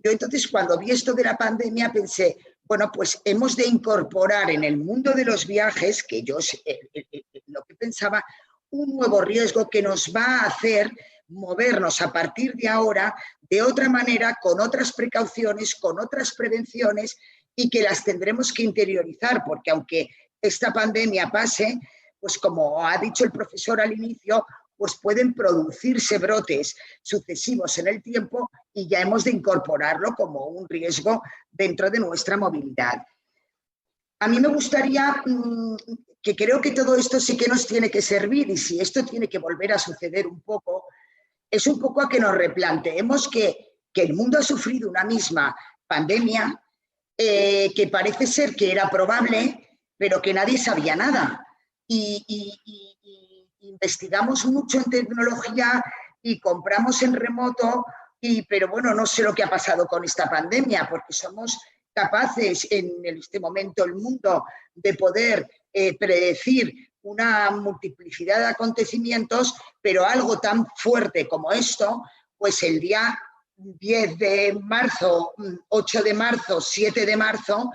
Yo entonces, cuando vi esto de la pandemia, pensé, bueno, pues hemos de incorporar en el mundo de los viajes, que yo lo que pensaba, un nuevo riesgo que nos va a hacer movernos a partir de ahora de otra manera, con otras precauciones, con otras prevenciones, y que las tendremos que interiorizar, porque aunque esta pandemia pase, pues como ha dicho el profesor al inicio, pues pueden producirse brotes sucesivos en el tiempo y ya hemos de incorporarlo como un riesgo dentro de nuestra movilidad. A mí me gustaría, que creo que todo esto sí que nos tiene que servir, y si esto tiene que volver a suceder un poco, es un poco a que nos replanteemos que el mundo ha sufrido una misma pandemia, que parece ser que era probable, pero que nadie sabía nada. Y investigamos mucho en tecnología y compramos en remoto, pero bueno, no sé lo que ha pasado con esta pandemia, porque somos capaces en este momento el mundo de poder predecir una multiplicidad de acontecimientos, pero algo tan fuerte como esto, pues el día 10 de marzo, 8 de marzo, 7 de marzo,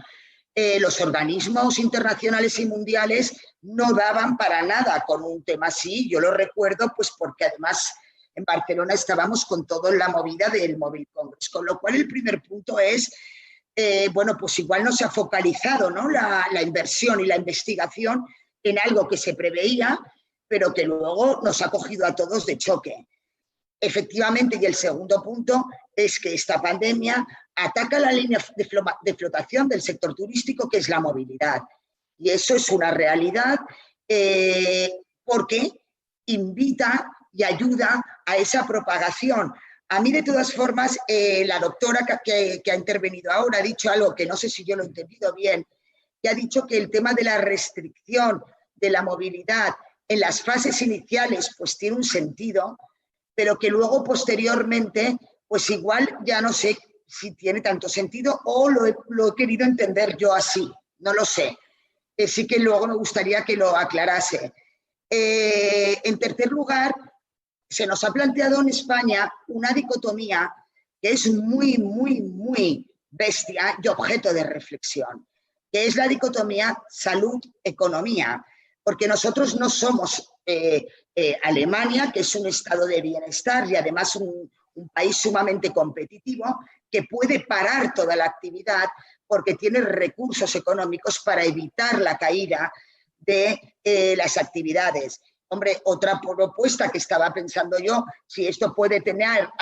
los organismos internacionales y mundiales no daban para nada con un tema así. Yo lo recuerdo pues porque además en Barcelona estábamos con toda la movida del Mobile Congress, con lo cual el primer punto es, bueno, pues igual no se ha focalizado, ¿no?, la inversión y la investigación en algo que se preveía, pero que luego nos ha cogido a todos de choque. Efectivamente, y el segundo punto es que esta pandemia ataca la línea de flotación del sector turístico, que es la movilidad. Y eso es una realidad, porque invita y ayuda a esa propagación. A mí, de todas formas, la doctora que ha intervenido ahora ha dicho algo que no sé si yo lo he entendido bien, que ha dicho que el tema de la restricción de la movilidad en las fases iniciales pues tiene un sentido, pero que luego posteriormente pues igual ya no sé si tiene tanto sentido, o lo he querido entender yo así, no lo sé. Sí que luego me gustaría que lo aclarase. En tercer lugar, se nos ha planteado en España una dicotomía que es muy bestia y objeto de reflexión, que es la dicotomía salud-economía, porque nosotros no somos Alemania, que es un estado de bienestar y además un país sumamente competitivo, que puede parar toda la actividad porque tiene recursos económicos para evitar la caída de las actividades. Hombre, otra propuesta que estaba pensando yo, si esto puede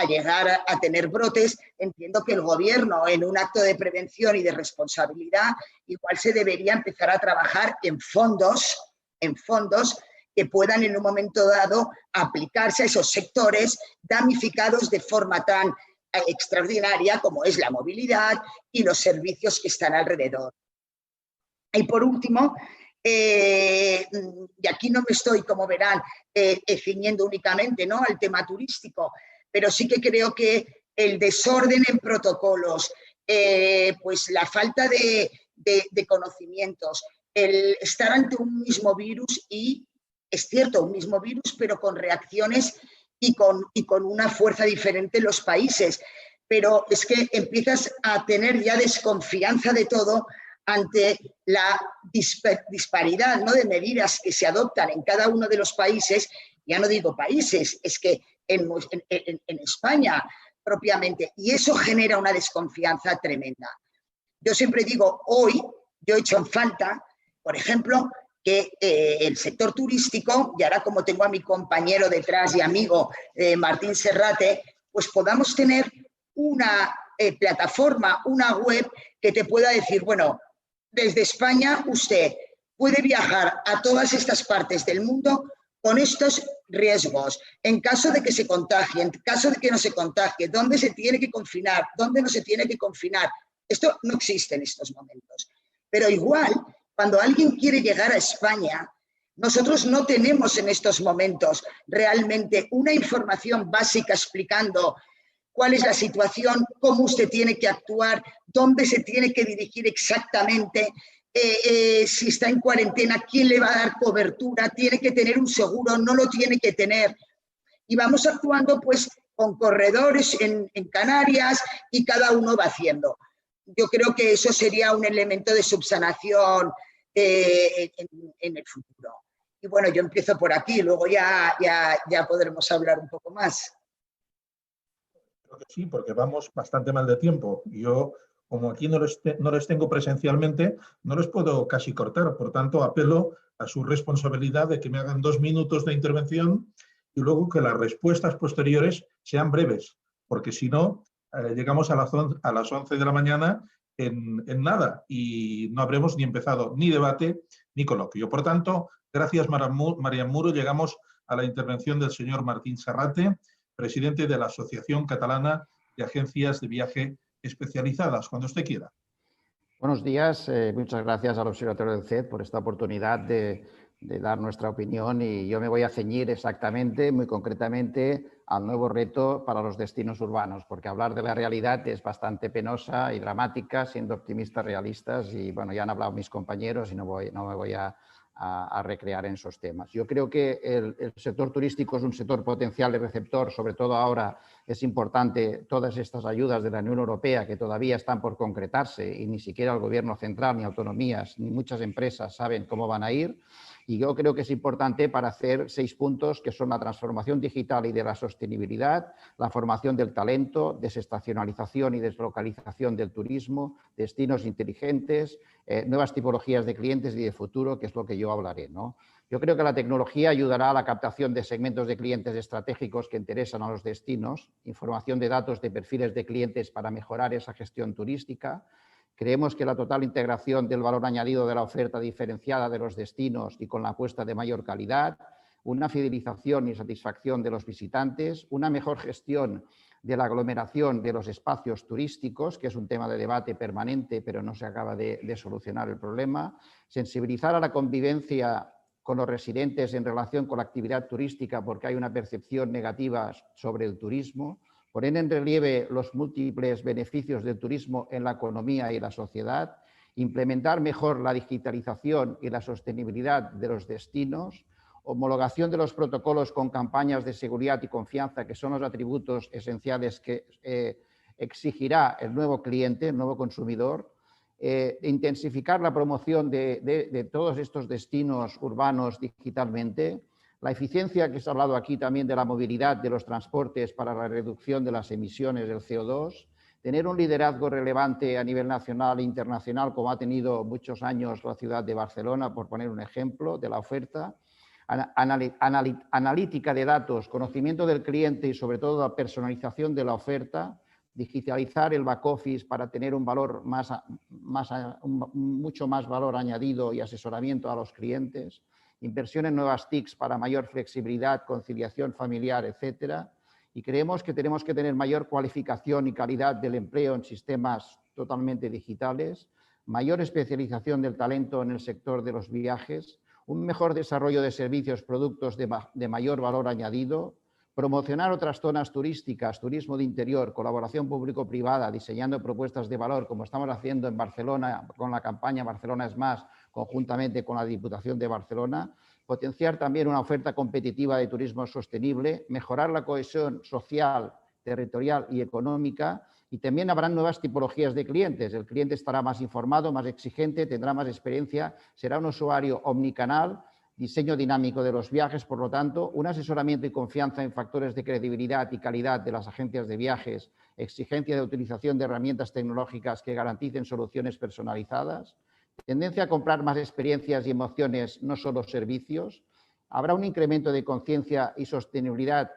llegar a tener brotes, entiendo que el gobierno, en un acto de prevención y de responsabilidad, igual se debería empezar a trabajar en fondos que puedan en un momento dado aplicarse a esos sectores damnificados de forma tan extraordinaria como es la movilidad y los servicios que están alrededor. Y por último, y aquí no me estoy, como verán, ciñendo únicamente, ¿no?, al tema turístico, pero sí que creo que el desorden en protocolos, pues la falta de conocimientos, el estar ante un mismo virus y, es cierto, un mismo virus, pero con reacciones y con una fuerza diferente en los países. Pero es que empiezas a tener ya desconfianza de todo ante la disparidad, ¿no?, de medidas que se adoptan en cada uno de los países. Ya no digo países, es que en España propiamente, y eso genera una desconfianza tremenda. Yo siempre digo, hoy yo he hecho en falta, por ejemplo, que el sector turístico, y ahora como tengo a mi compañero detrás y amigo Martín Serrate, pues podamos tener una plataforma, una web que te pueda decir, bueno, desde España usted puede viajar a todas estas partes del mundo con estos riesgos, en caso de que se contagie, en caso de que no se contagie, dónde se tiene que confinar, dónde no se tiene que confinar. Esto no existe en estos momentos. Pero igual, cuando alguien quiere llegar a España, nosotros no tenemos en estos momentos realmente una información básica explicando cuál es la situación, cómo usted tiene que actuar, dónde se tiene que dirigir exactamente, si está en cuarentena, quién le va a dar cobertura, tiene que tener un seguro, no lo tiene que tener. Y vamos actuando pues con corredores en Canarias y cada uno va haciendo. Yo creo que eso sería un elemento de subsanación en el futuro. Y bueno, yo empiezo por aquí, luego ya podremos hablar un poco más. Creo que sí, porque vamos bastante mal de tiempo. Yo, como aquí no les tengo presencialmente, no les puedo casi cortar. Por tanto, apelo a su responsabilidad de que me hagan 2 minutos de intervención y luego que las respuestas posteriores sean breves, porque si no, llegamos a las 11 de la mañana en nada y no habremos ni empezado ni debate ni coloquio. Por tanto, gracias María Muro, llegamos a la intervención del señor Martín Serrate, presidente de la Asociación Catalana de Agencias de Viaje Especializadas. Cuando usted quiera. Buenos días, muchas gracias al Observatorio del CED por esta oportunidad de dar nuestra opinión, y yo me voy a ceñir exactamente, muy concretamente, al nuevo reto para los destinos urbanos, porque hablar de la realidad es bastante penosa y dramática, siendo optimistas, realistas, y bueno, ya han hablado mis compañeros y no me voy a recrear en esos temas. Yo creo que el sector turístico es un sector potencial y receptor, sobre todo ahora es importante todas estas ayudas de la Unión Europea que todavía están por concretarse y ni siquiera el Gobierno central, ni autonomías, ni muchas empresas saben cómo van a ir. Y yo creo que es importante para hacer 6 puntos que son la transformación digital y de la sostenibilidad, la formación del talento, desestacionalización y deslocalización del turismo, destinos inteligentes, nuevas tipologías de clientes y de futuro, que es lo que yo hablaré, ¿no? Yo creo que la tecnología ayudará a la captación de segmentos de clientes estratégicos que interesan a los destinos, información de datos de perfiles de clientes para mejorar esa gestión turística. Creemos que la total integración del valor añadido de la oferta diferenciada de los destinos y con la apuesta de mayor calidad, una fidelización y satisfacción de los visitantes, una mejor gestión de la aglomeración de los espacios turísticos, que es un tema de debate permanente, pero no se acaba de solucionar el problema, sensibilizar a la convivencia con los residentes en relación con la actividad turística, porque hay una percepción negativa sobre el turismo, poner en relieve los múltiples beneficios del turismo en la economía y la sociedad, implementar mejor la digitalización y la sostenibilidad de los destinos, homologación de los protocolos con campañas de seguridad y confianza, que son los atributos esenciales que exigirá el nuevo cliente, el nuevo consumidor, intensificar la promoción de todos estos destinos urbanos digitalmente, la eficiencia, que se ha hablado aquí también de la movilidad de los transportes para la reducción de las emisiones del CO2, tener un liderazgo relevante a nivel nacional e internacional, como ha tenido muchos años la ciudad de Barcelona, por poner un ejemplo de la oferta, analítica de datos, conocimiento del cliente y sobre todo la personalización de la oferta, digitalizar el back office para tener un valor mucho más valor añadido y asesoramiento a los clientes, inversión en nuevas TICs para mayor flexibilidad, conciliación familiar, etcétera. Y creemos que tenemos que tener mayor cualificación y calidad del empleo en sistemas totalmente digitales, mayor especialización del talento en el sector de los viajes, un mejor desarrollo de servicios, productos de mayor valor añadido, Promocionar otras zonas turísticas, turismo de interior, colaboración público-privada, diseñando propuestas de valor, como estamos haciendo en Barcelona con la campaña Barcelona es Más, conjuntamente con la Diputación de Barcelona. Potenciar también una oferta competitiva de turismo sostenible, mejorar la cohesión social, territorial y económica, y también habrán nuevas tipologías de clientes. El cliente estará más informado, más exigente, tendrá más experiencia, será un usuario omnicanal, diseño dinámico de los viajes, por lo tanto, un asesoramiento y confianza en factores de credibilidad y calidad de las agencias de viajes, exigencia de utilización de herramientas tecnológicas que garanticen soluciones personalizadas, tendencia a comprar más experiencias y emociones, no solo servicios. Habrá un incremento de conciencia y sostenibilidad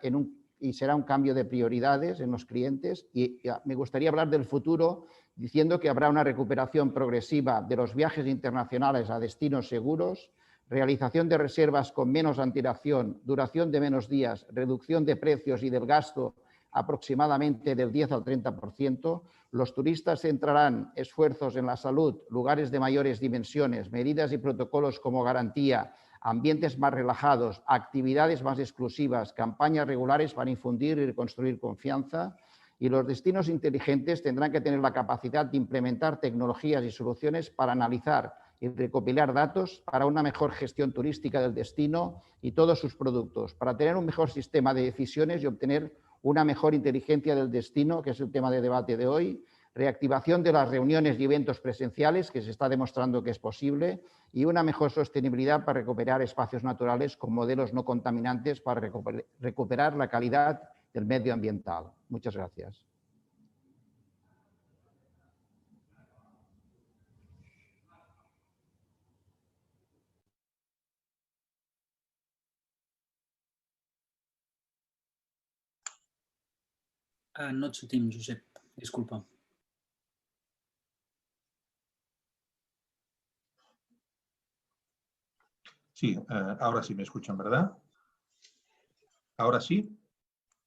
y será un cambio de prioridades en los clientes. Y me gustaría hablar del futuro diciendo que habrá una recuperación progresiva de los viajes internacionales a destinos seguros, realización de reservas con menos antelación, duración de menos días, reducción de precios y del gasto aproximadamente del 10 al 30%. Los turistas centrarán esfuerzos en la salud, lugares de mayores dimensiones, medidas y protocolos como garantía, ambientes más relajados, actividades más exclusivas, campañas regulares para infundir y reconstruir confianza. Y los destinos inteligentes tendrán que tener la capacidad de implementar tecnologías y soluciones para analizar y recopilar datos para una mejor gestión turística del destino y todos sus productos, para tener un mejor sistema de decisiones y obtener una mejor inteligencia del destino, que es el tema de debate de hoy, reactivación de las reuniones y eventos presenciales, que se está demostrando que es posible, y una mejor sostenibilidad para recuperar espacios naturales con modelos no contaminantes para recuperar la calidad del medio ambiental. Muchas gracias. No et sentim, Josep. Disculpa. Sí, ahora sí me escuchan, ¿verdad? ¿Ahora sí?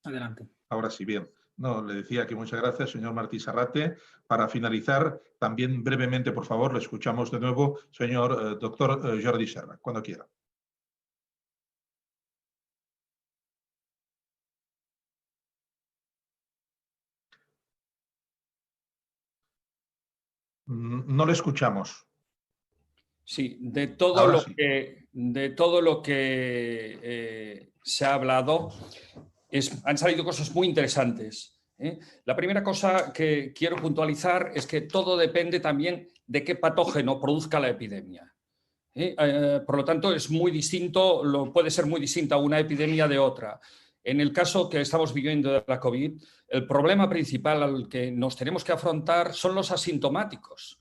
Adelante. Ahora sí, bien. No, le decía que muchas gracias, señor Martí Sarrate. Para finalizar, también brevemente, por favor, le escuchamos de nuevo, señor doctor Jordi Serra, cuando quiera. No le escuchamos. Sí, de todo Ahora lo sí. que se ha hablado, han salido cosas muy interesantes. La primera cosa que quiero puntualizar es que todo depende también de qué patógeno produzca la epidemia. Por lo tanto, es muy distinto, puede ser muy distinta una epidemia de otra. En el caso que estamos viviendo de la COVID, el problema principal al que nos tenemos que afrontar son los asintomáticos.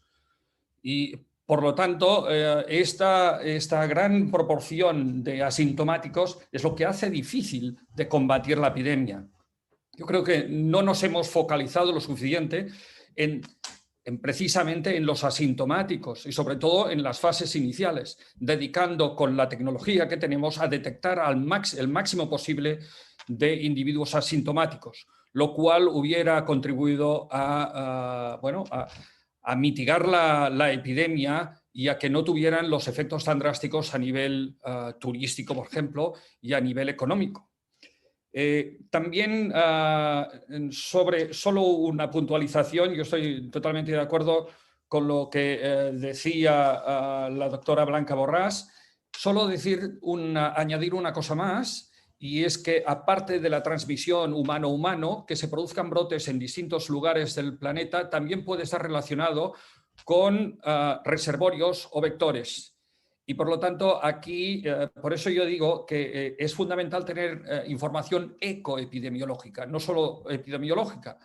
Y, por lo tanto, esta gran proporción de asintomáticos es lo que hace difícil de combatir la epidemia. Yo creo que no nos hemos focalizado lo suficiente precisamente en los asintomáticos y sobre todo en las fases iniciales, dedicando con la tecnología que tenemos a detectar el máximo posible de individuos asintomáticos, lo cual hubiera contribuido a mitigar la epidemia y a que no tuvieran los efectos tan drásticos a nivel turístico, por ejemplo, y a nivel económico. También sobre solo una puntualización, yo estoy totalmente de acuerdo con lo que decía la doctora Blanca Borràs, solo añadir una cosa más, y es que aparte de la transmisión humano-humano, que se produzcan brotes en distintos lugares del planeta, también puede estar relacionado con reservorios o vectores. Y por lo tanto, aquí, por eso yo digo que es fundamental tener información ecoepidemiológica, no solo epidemiológica,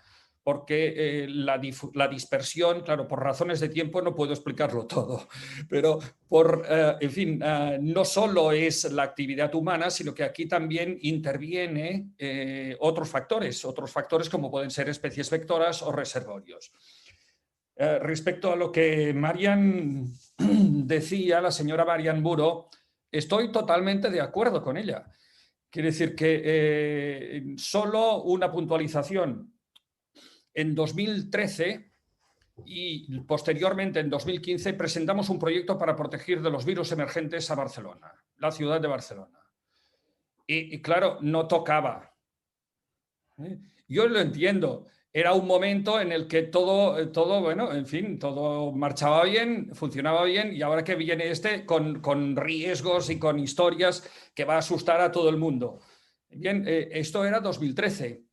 porque la dispersión, claro, por razones de tiempo no puedo explicarlo todo, pero en fin, no solo es la actividad humana, sino que aquí también interviene otros factores como pueden ser especies vectoras o reservorios. Respecto a lo que Marian decía, la señora Marian Muro, estoy totalmente de acuerdo con ella. Quiere decir que solo una puntualización. En 2013 y posteriormente en 2015 presentamos un proyecto para proteger de los virus emergentes a Barcelona, la ciudad de Barcelona. Y claro, no tocaba Yo lo entiendo. Era un momento en el que todo, bueno, en fin, todo marchaba bien, funcionaba bien, y ahora que viene con riesgos y con historias que va a asustar a todo el mundo. Bien, esto era 2013.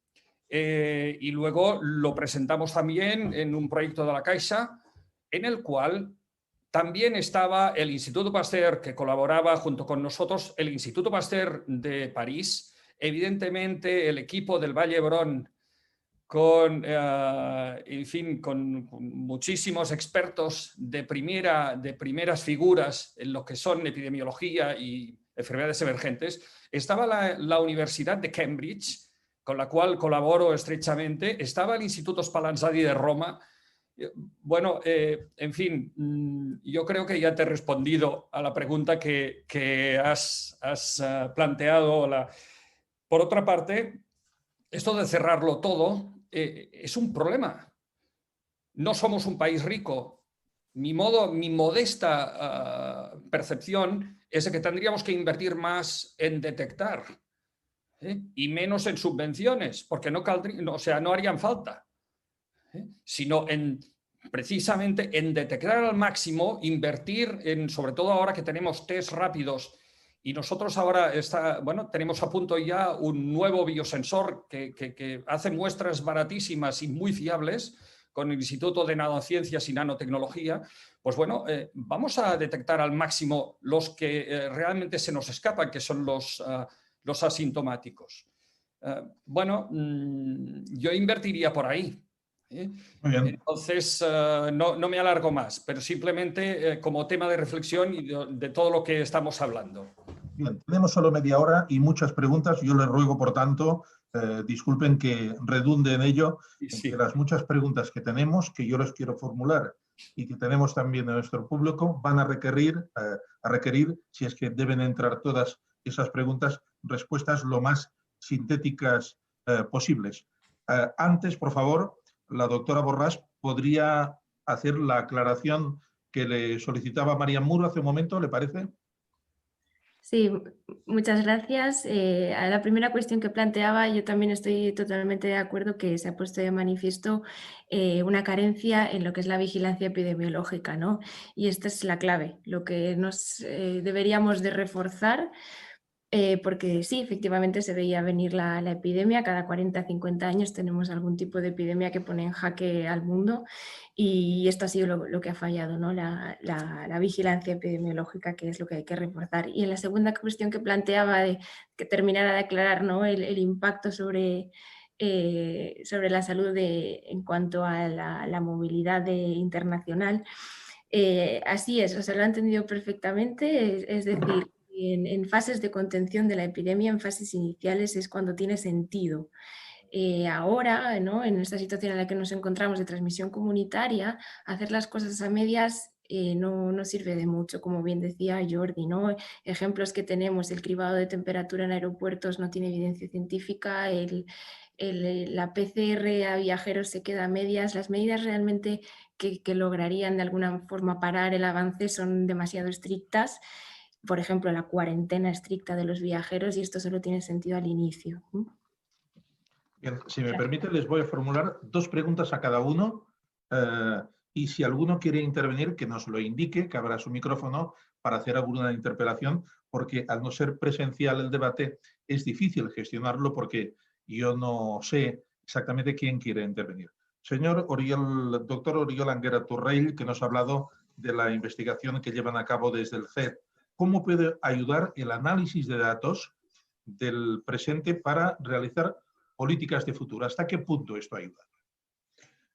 Y luego lo presentamos también en un proyecto de la Caixa, en el cual también estaba el Instituto Pasteur, que colaboraba junto con nosotros, el Instituto Pasteur de París, evidentemente el equipo del Vall d'Hebron, en fin, con muchísimos expertos de primeras figuras en lo que son epidemiología y enfermedades emergentes. Estaba la Universidad de Cambridge, con la cual colaboro estrechamente. Estaba el Instituto Spallanzani de Roma. Bueno, en fin, yo creo que ya te he respondido a la pregunta que has planteado. Por otra parte, esto de cerrarlo todo es un problema. No somos un país rico. Mi modesta percepción es de que tendríamos que invertir más en detectar y menos en subvenciones, porque no harían falta, sino precisamente en detectar al máximo, invertir sobre todo ahora que tenemos test rápidos. Y nosotros ahora tenemos a punto ya un nuevo biosensor que hace muestras baratísimas y muy fiables con el Instituto de Nanociencias y Nanotecnología. Pues bueno, vamos a detectar al máximo los que realmente se nos escapan, que son los asintomáticos. Yo invertiría por ahí. Muy bien. Entonces, no me alargo más, pero simplemente como tema de reflexión y de todo lo que estamos hablando. Bien, tenemos solo media hora y muchas preguntas. Yo les ruego, por tanto, disculpen que redunde en ello, Sí. que las muchas preguntas que tenemos, que yo les quiero formular y que tenemos también en nuestro público, van a requerir, si es que deben entrar todas esas preguntas, respuestas lo más sintéticas posibles. Antes, por favor, la doctora Borràs podría hacer la aclaración que le solicitaba María Muro hace un momento, ¿le parece? Sí, muchas gracias. A la primera cuestión que planteaba, yo también estoy totalmente de acuerdo que se ha puesto de manifiesto una carencia en lo que es la vigilancia epidemiológica, ¿no? Y esta es la clave, lo que nos deberíamos de reforzar. Porque sí, efectivamente se veía venir la epidemia, cada 40, 50 años tenemos algún tipo de epidemia que pone en jaque al mundo, y esto ha sido lo que ha fallado, ¿no? La vigilancia epidemiológica, que es lo que hay que reforzar. Y en la segunda cuestión que planteaba, de que terminara de aclarar, ¿no? el impacto sobre la salud en cuanto a la movilidad internacional, así es, o sea, lo he entendido perfectamente, es decir, en fases de contención de la epidemia, en fases iniciales, es cuando tiene sentido. Ahora, ¿no? En esta situación en la que nos encontramos de transmisión comunitaria, hacer las cosas a medias no sirve de mucho, como bien decía Jordi, ¿no? Ejemplos que tenemos: el cribado de temperatura en aeropuertos no tiene evidencia científica, la PCR a viajeros se queda a medias. Las medidas realmente que lograrían de alguna forma parar el avance son demasiado estrictas. Por ejemplo, la cuarentena estricta de los viajeros, y esto solo tiene sentido al inicio. Bien, si me permite, les voy a formular dos preguntas a cada uno y si alguno quiere intervenir, que nos lo indique, que abra su micrófono para hacer alguna interpelación, porque al no ser presencial el debate es difícil gestionarlo porque yo no sé exactamente quién quiere intervenir. Señor doctor Oriol Anguera Torrell, que nos ha hablado de la investigación que llevan a cabo desde el CED, ¿cómo puede ayudar el análisis de datos del presente para realizar políticas de futuro? ¿Hasta qué punto esto ayuda?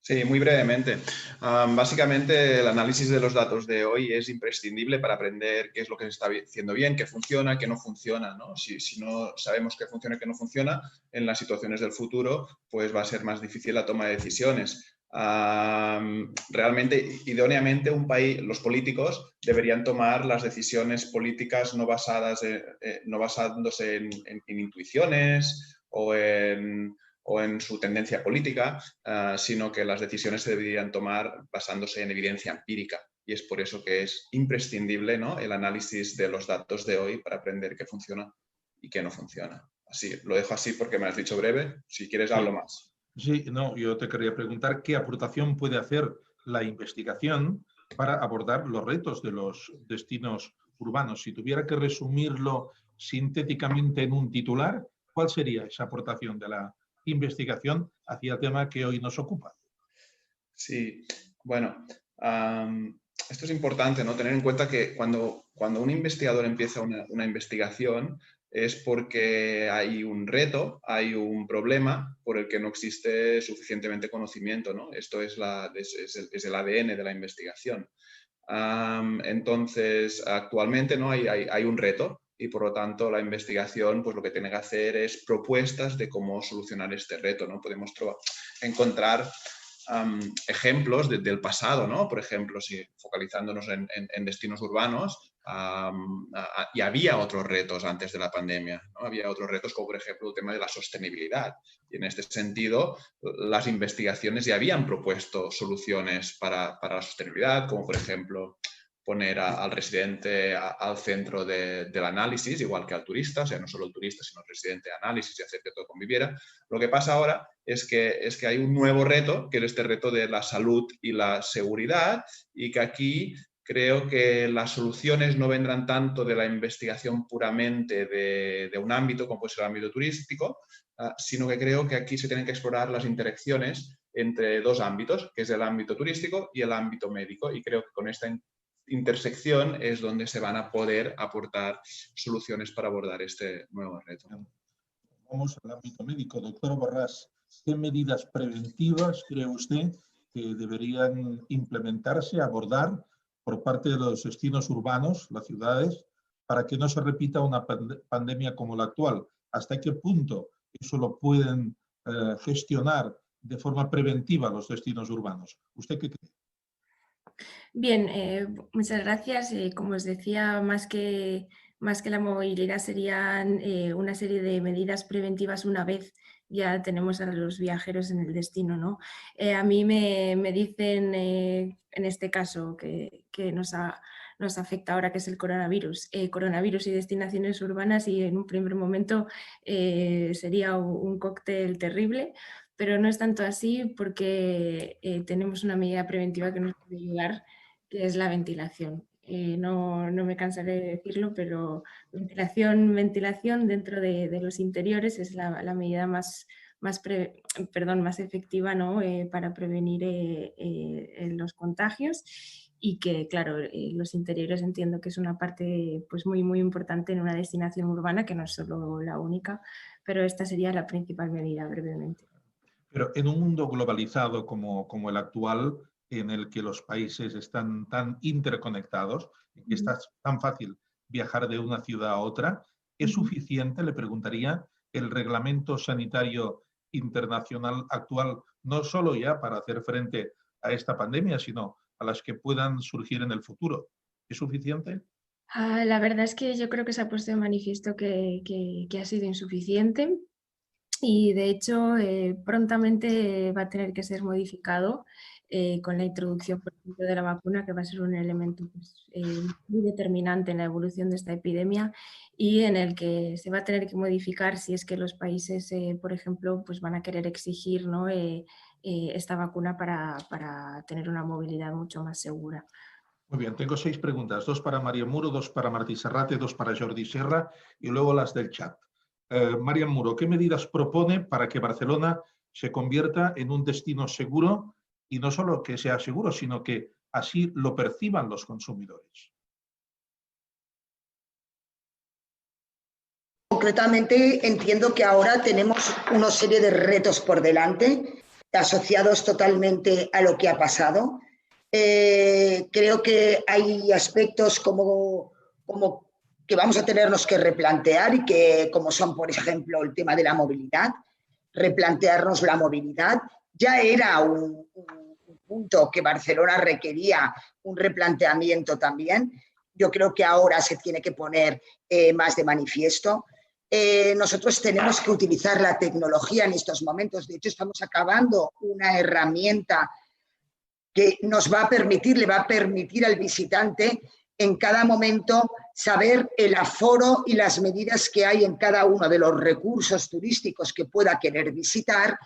Sí, muy brevemente. Básicamente, el análisis de los datos de hoy es imprescindible para aprender qué es lo que se está haciendo bien, qué funciona, qué no funciona, ¿no? Si no sabemos qué funciona y qué no funciona, en las situaciones del futuro, pues va a ser más difícil la toma de decisiones. Realmente, idóneamente, los políticos deberían tomar las decisiones políticas no basándose en intuiciones o en su tendencia política, sino que las decisiones se deberían tomar basándose en evidencia empírica. Y es por eso que es imprescindible, ¿no?, el análisis de los datos de hoy para aprender qué funciona y qué no funciona. Sí, lo dejo así porque me has dicho breve. Si quieres, hablo más. Sí, no, yo te quería preguntar qué aportación puede hacer la investigación para abordar los retos de los destinos urbanos. Si tuviera que resumirlo sintéticamente en un titular, ¿cuál sería esa aportación de la investigación hacia el tema que hoy nos ocupa? Sí, bueno, esto es importante, ¿no? Tener en cuenta que cuando un investigador empieza una investigación es porque hay un reto, hay un problema por el que no existe suficientemente conocimiento, ¿no? Esto es el ADN de la investigación. Entonces, actualmente, ¿no? hay un reto y, por lo tanto, la investigación pues, lo que tiene que hacer es propuestas de cómo solucionar este reto, ¿no? Podemos encontrar ejemplos del pasado, ¿no? Por ejemplo, si focalizándonos en destinos urbanos, y había otros retos antes de la pandemia, ¿no? Había otros retos como, por ejemplo, el tema de la sostenibilidad. Y en este sentido, las investigaciones ya habían propuesto soluciones para la sostenibilidad, como, por ejemplo, poner al residente al centro del análisis, igual que al turista, o sea, no solo el turista, sino el residente de análisis y hacer que todo conviviera. Lo que pasa ahora es que hay un nuevo reto, que es este reto de la salud y la seguridad, y que aquí creo que las soluciones no vendrán tanto de la investigación puramente de un ámbito, como puede ser el ámbito turístico, sino que creo que aquí se tienen que explorar las interacciones entre dos ámbitos, que es el ámbito turístico y el ámbito médico, y creo que con esta intersección es donde se van a poder aportar soluciones para abordar este nuevo reto. Vamos al ámbito médico. Doctor Borràs, ¿qué medidas preventivas cree usted que deberían implementarse, abordar por parte de los destinos urbanos, las ciudades, para que no se repita una pandemia como la actual? ¿Hasta qué punto eso lo pueden gestionar de forma preventiva los destinos urbanos? ¿Usted qué cree? Bien, muchas gracias. Como os decía, más que la movilidad serían una serie de medidas preventivas una vez ya tenemos a los viajeros en el destino, ¿no? A mí me dicen, en este caso, que nos afecta ahora, que es el coronavirus y destinaciones urbanas, y en un primer momento sería un cóctel terrible, pero no es tanto así porque tenemos una medida preventiva que nos puede ayudar, que es la ventilación. No me cansaré de decirlo, pero ventilación dentro de los interiores es la medida más efectiva, ¿no? Para prevenir los contagios, y que, claro, los interiores entiendo que es una parte pues, muy, muy importante en una destinación urbana, que no es solo la única, pero esta sería la principal medida, brevemente. Pero en un mundo globalizado como el actual, en el que los países están tan interconectados, en que está tan fácil viajar de una ciudad a otra, ¿es suficiente, le preguntaría, el reglamento sanitario internacional actual, no solo ya para hacer frente a esta pandemia, sino a las que puedan surgir en el futuro? ¿Es suficiente? La verdad es que yo creo que se ha puesto de manifiesto que ha sido insuficiente, y de hecho prontamente va a tener que ser modificado con la introducción, por ejemplo, de la vacuna, que va a ser un elemento pues, muy determinante en la evolución de esta epidemia, y en el que se va a tener que modificar si es que los países, por ejemplo, pues van a querer exigir, ¿no? Esta vacuna para tener una movilidad mucho más segura. Muy bien, tengo 6 preguntas, 2 para María Muro, 2 para Martí Serrate, 2 para Jordi Serra y luego las del chat. María Muro, ¿qué medidas propone para que Barcelona se convierta en un destino seguro, y no solo que sea seguro, sino que así lo perciban los consumidores? Concretamente, entiendo que ahora tenemos una serie de retos por delante, asociados totalmente a lo que ha pasado. Creo que hay aspectos como que vamos a tenernos que replantear, y que, como son, por ejemplo, el tema de la movilidad, replantearnos la movilidad. Ya era un punto que Barcelona requería un replanteamiento también. Yo creo que ahora se tiene que poner más de manifiesto. Nosotros tenemos que utilizar la tecnología en estos momentos. De hecho, estamos acabando una herramienta que nos va a permitir, le va a permitir al visitante en cada momento saber el aforo y las medidas que hay en cada uno de los recursos turísticos que pueda querer visitar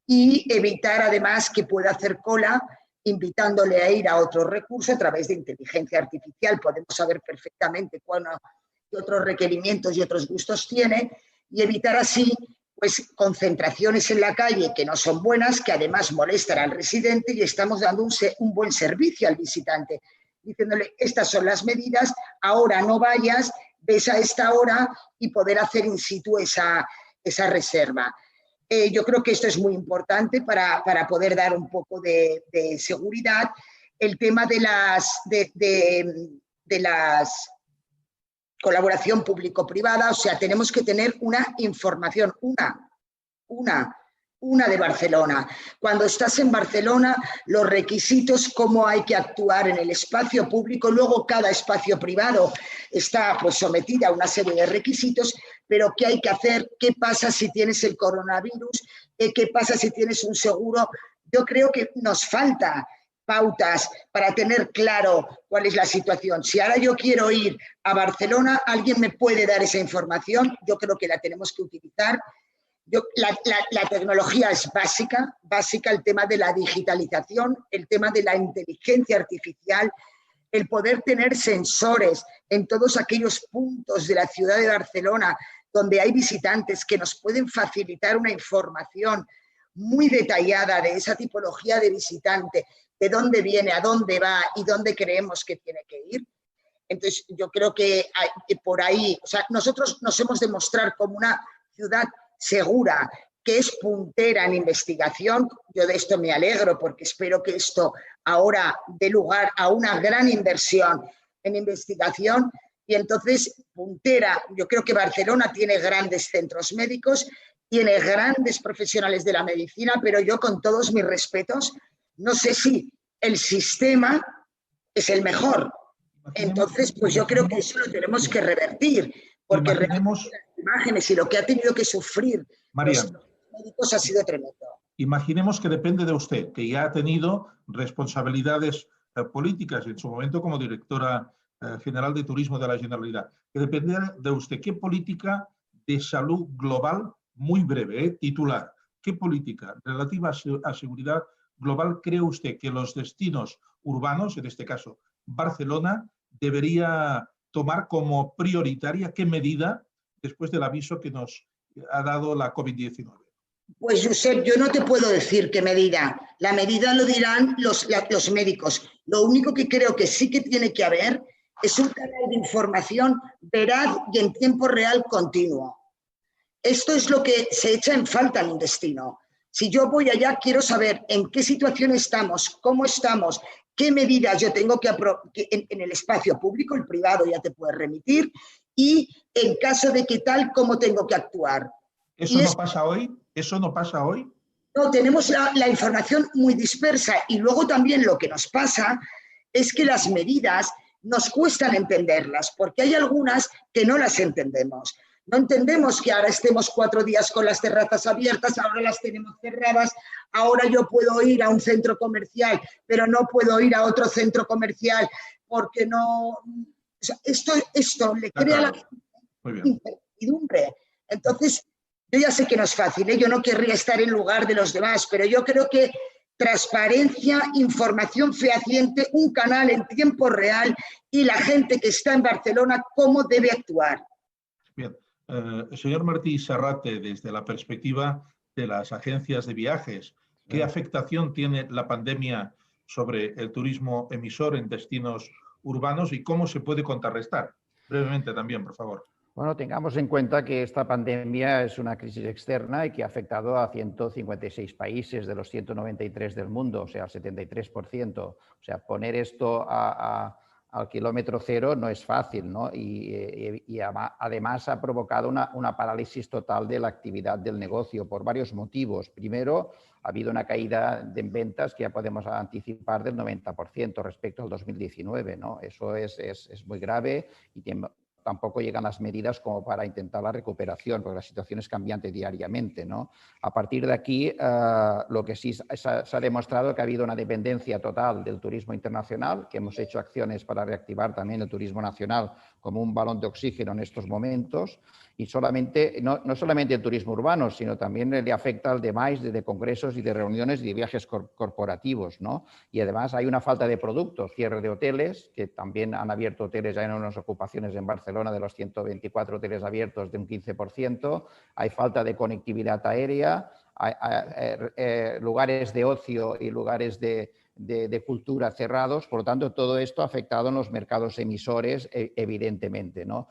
y evitar además que pueda hacer cola invitándole a ir a otro recurso a través de inteligencia artificial. Podemos saber perfectamente qué otros requerimientos y otros gustos tiene y evitar así pues, concentraciones en la calle que no son buenas, que además molestan al residente y estamos dando un buen servicio al visitante, diciéndole estas son las medidas, ahora no vayas, ves a esta hora y poder hacer in situ esa reserva. Yo creo que esto es muy importante para poder dar un poco de seguridad. El tema de las colaboración público-privada, o sea, tenemos que tener una información, una de Barcelona. Cuando estás en Barcelona, los requisitos, cómo hay que actuar en el espacio público, luego cada espacio privado está pues, sometido a una serie de requisitos, pero qué hay que hacer, qué pasa si tienes el coronavirus, qué pasa si tienes un seguro. Yo creo que nos falta pautas para tener claro cuál es la situación. Si ahora yo quiero ir a Barcelona, ¿alguien me puede dar esa información? Yo creo que la tenemos que utilizar. La tecnología es básica, el tema de la digitalización, el tema de la inteligencia artificial, el poder tener sensores en todos aquellos puntos de la ciudad de Barcelona donde hay visitantes que nos pueden facilitar una información muy detallada de esa tipología de visitante, de dónde viene, a dónde va y dónde creemos que tiene que ir. Entonces, yo creo que por ahí, o sea, nosotros nos hemos de mostrar como una ciudad segura, que es puntera en investigación. Yo de esto me alegro porque espero que esto ahora dé lugar a una gran inversión en investigación y entonces puntera. Yo creo que Barcelona tiene grandes centros médicos, tiene grandes profesionales de la medicina, pero yo con todos mis respetos, no sé si el sistema es el mejor. Entonces, pues yo creo que eso lo tenemos que revertir, porque realmente las imágenes y lo que ha tenido que sufrir los médicos ha sido tremendo. Imaginemos que depende de usted, que ya ha tenido responsabilidades políticas en su momento como directora general de Turismo de la Generalitat, que dependiera de usted. ¿Qué política de salud global, muy breve, titular, qué política relativa a seguridad global cree usted que los destinos urbanos, en este caso Barcelona, debería tomar como prioritaria? ¿Qué medida después del aviso que nos ha dado la COVID-19? Pues, Josep, yo no te puedo decir qué medida. La medida lo dirán los médicos. Lo único que creo que sí que tiene que haber es un canal de información veraz y en tiempo real continuo. Esto es lo que se echa en falta en un destino. Si yo voy allá, quiero saber en qué situación estamos, cómo estamos, qué medidas yo tengo que en el espacio público, el privado ya te puede remitir, y en caso de que tal, cómo tengo que actuar. ¿Eso no pasa hoy? ¿Eso no pasa hoy? No, tenemos la información muy dispersa y luego también lo que nos pasa es que las medidas nos cuestan entenderlas, porque hay algunas que no las entendemos. No entendemos que ahora estemos 4 días con las terrazas abiertas, ahora las tenemos cerradas, ahora yo puedo ir a un centro comercial, pero no puedo ir a otro centro comercial porque no... O sea, esto le crea la incertidumbre. Entonces, yo ya sé que no es fácil, yo no querría estar en lugar de los demás, pero yo creo que transparencia, información fehaciente, un canal en tiempo real y la gente que está en Barcelona, cómo debe actuar. Bien. Señor Martí Serrate, desde la perspectiva de las agencias de viajes, ¿qué afectación tiene la pandemia sobre el turismo emisor en destinos urbanos y cómo se puede contrarrestar? Brevemente también, por favor. Bueno, tengamos en cuenta que esta pandemia es una crisis externa y que ha afectado a 156 países de los 193 del mundo, o sea, el 73%. O sea, poner esto al kilómetro cero no es fácil, ¿no? Y además ha provocado una parálisis total de la actividad del negocio por varios motivos. Primero, ha habido una caída de ventas que ya podemos anticipar del 90% respecto al 2019, ¿no? Eso es muy grave y tampoco llegan las medidas como para intentar la recuperación, porque la situación es cambiante diariamente, ¿no? A partir de aquí, lo que sí se ha demostrado que ha habido una dependencia total del turismo internacional, que hemos hecho acciones para reactivar también el turismo nacional como un balón de oxígeno en estos momentos, y no solamente el turismo urbano, sino también le afecta al demás de congresos y de reuniones y de viajes corporativos, ¿no? Y además hay una falta de productos, cierre de hoteles, que también han abierto hoteles, ya en unas ocupaciones en Barcelona de los 124 hoteles abiertos de un 15%, hay falta de conectividad aérea, hay lugares de ocio y lugares de cultura cerrados, por lo tanto todo esto ha afectado en los mercados emisores evidentemente, ¿no?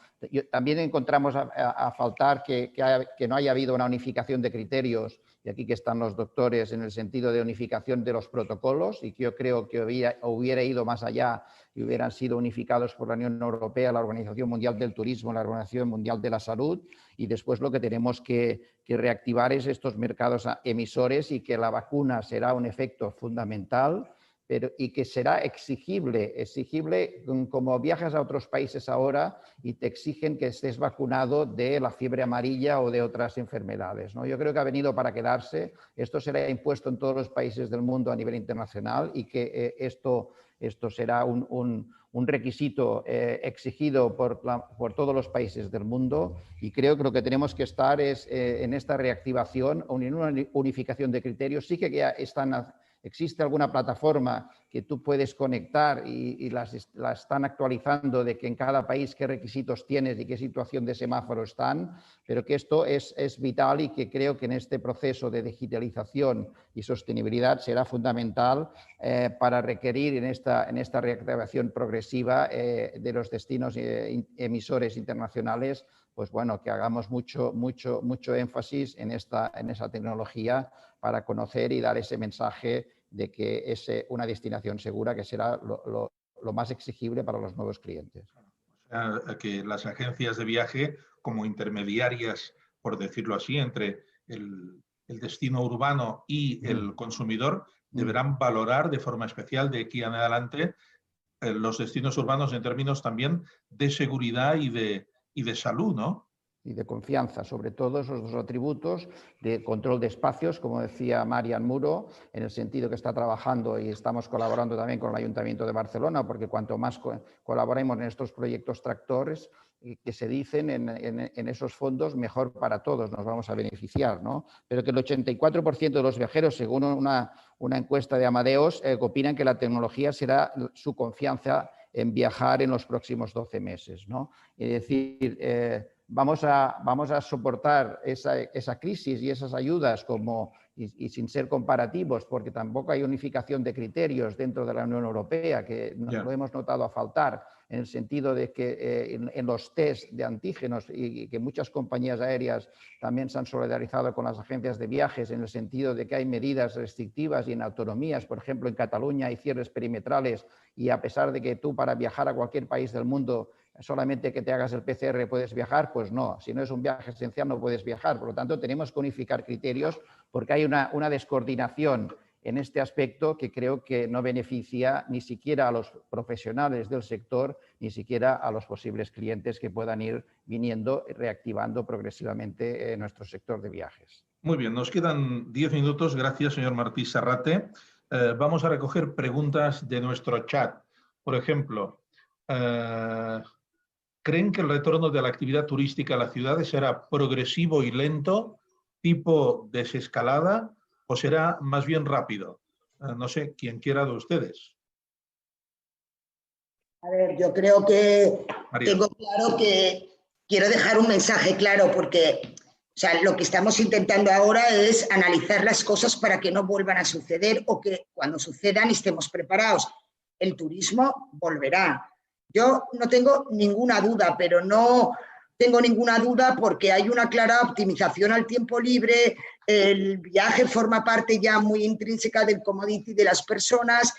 También encontramos a faltar que no haya habido una unificación de criterios, y aquí que están los doctores, en el sentido de unificación de los protocolos, y que yo creo que hubiera ido más allá y hubieran sido unificados por la Unión Europea, la Organización Mundial del Turismo, la Organización Mundial de la Salud, y después lo que tenemos que reactivar es estos mercados emisores, y que la vacuna será un efecto fundamental, y que será exigible como viajas a otros países ahora y te exigen que estés vacunado de la fiebre amarilla o de otras enfermedades, ¿no? Yo creo que ha venido para quedarse, esto será impuesto en todos los países del mundo a nivel internacional, y que esto será un requisito exigido por todos los países del mundo, y creo que lo que tenemos que estar es en esta reactivación, en una unificación de criterios. Sí que ya existe alguna plataforma que tú puedes conectar y la están actualizando, de que en cada país qué requisitos tienes y qué situación de semáforo están, pero que esto es vital, y que creo que en este proceso de digitalización y sostenibilidad será fundamental para requerir en esta reactivación progresiva de los destinos emisores internacionales, pues bueno, que hagamos mucho énfasis en esa tecnología, para conocer y dar ese mensaje de que es una destinación segura, que será lo más exigible para los nuevos clientes. O sea, que las agencias de viaje, como intermediarias, por decirlo así, entre el destino urbano y el consumidor, deberán valorar de forma especial de aquí en adelante los destinos urbanos en términos también de seguridad y de salud, ¿no? Y de confianza, sobre todo esos dos atributos de control de espacios, como decía Marian Muro, en el sentido que está trabajando, y estamos colaborando también con el Ayuntamiento de Barcelona, porque cuanto más colaboremos en estos proyectos tractores que se dicen en esos fondos, mejor para todos, nos vamos a beneficiar, ¿no? Pero que el 84% de los viajeros, según una encuesta de Amadeus, opinan que la tecnología será su confianza en viajar en los próximos 12 meses, ¿no? Es decir, vamos a soportar esa crisis y esas ayudas y sin ser comparativos, porque tampoco hay unificación de criterios dentro de la Unión Europea, que lo hemos notado a faltar, en el sentido de que en los test de antígenos, y que muchas compañías aéreas también se han solidarizado con las agencias de viajes, en el sentido de que hay medidas restrictivas y en autonomías. Por ejemplo, en Cataluña hay cierres perimetrales, y a pesar de que tú, para viajar a cualquier país del mundo, solamente que te hagas el PCR puedes viajar, pues no, si no es un viaje esencial no puedes viajar. Por lo tanto, tenemos que unificar criterios, porque hay una descoordinación en este aspecto que creo que no beneficia ni siquiera a los profesionales del sector, ni siquiera a los posibles clientes que puedan ir viniendo y reactivando progresivamente nuestro sector de viajes. Muy bien, nos quedan 10 minutos. Gracias, señor Martí Serrate. Vamos a recoger preguntas de nuestro chat. Por ejemplo, ¿creen que el retorno de la actividad turística a las ciudades será progresivo y lento, tipo desescalada, o será más bien rápido? No sé, quien quiera de ustedes. A ver, yo creo que María. tengo claro que quiero dejar un mensaje claro, porque lo que estamos intentando ahora es analizar las cosas para que no vuelvan a suceder, o que cuando sucedan estemos preparados. El turismo volverá. Yo no tengo ninguna duda, pero no tengo ninguna duda porque hay una clara optimización al tiempo libre, el viaje forma parte ya muy intrínseca del commodity de las personas,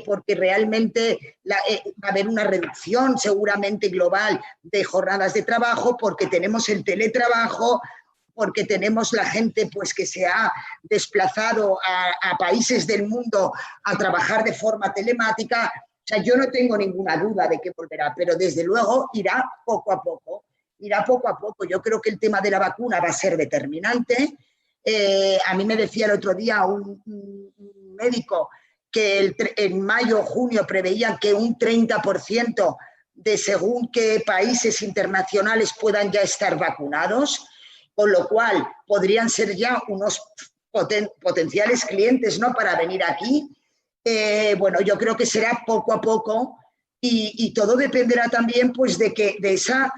porque realmente va a haber una reducción seguramente global de jornadas de trabajo, porque tenemos el teletrabajo, porque tenemos la gente pues, que se ha desplazado a países del mundo a trabajar de forma telemática. sea, yo no tengo ninguna duda de que volverá, pero desde luego irá poco a poco. Irá poco a poco. Yo creo que el tema de la vacuna va a ser determinante. A mí me decía el otro día un médico que en mayo o junio preveían que un 30% de según qué países internacionales puedan ya estar vacunados, con lo cual podrían ser ya unos potenciales clientes, ¿no?, para venir aquí. Bueno, yo creo que será poco a poco y todo dependerá también pues, de esa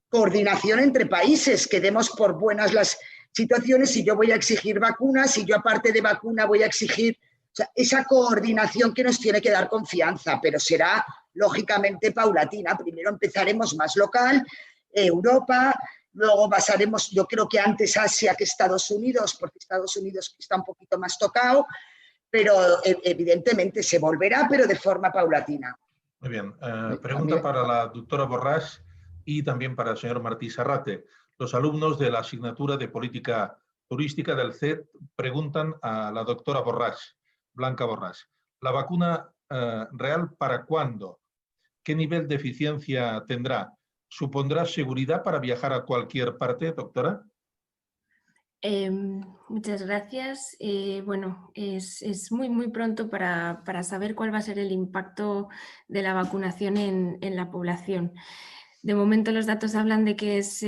coordinación entre países, que demos por buenas las situaciones. Si yo voy a exigir vacunas, si yo aparte de vacuna voy a exigir, o sea, esa coordinación que nos tiene que dar confianza, pero será lógicamente paulatina. Primero empezaremos más local, Europa, luego pasaremos, yo creo que antes Asia que Estados Unidos, porque Estados Unidos está un poquito más tocado, pero evidentemente se volverá, pero de forma paulatina. Muy bien. Pregunta para la doctora Borràs y también para el señor Martí Sarrate. Los alumnos de la asignatura de Política Turística del CET preguntan a la doctora Borràs, Blanca Borràs, ¿la vacuna real para cuándo? ¿Qué nivel de eficiencia tendrá? ¿Supondrá seguridad para viajar a cualquier parte, doctora? Muchas gracias. Bueno, es muy pronto para saber cuál va a ser el impacto de la vacunación en la población. De momento los datos hablan de que es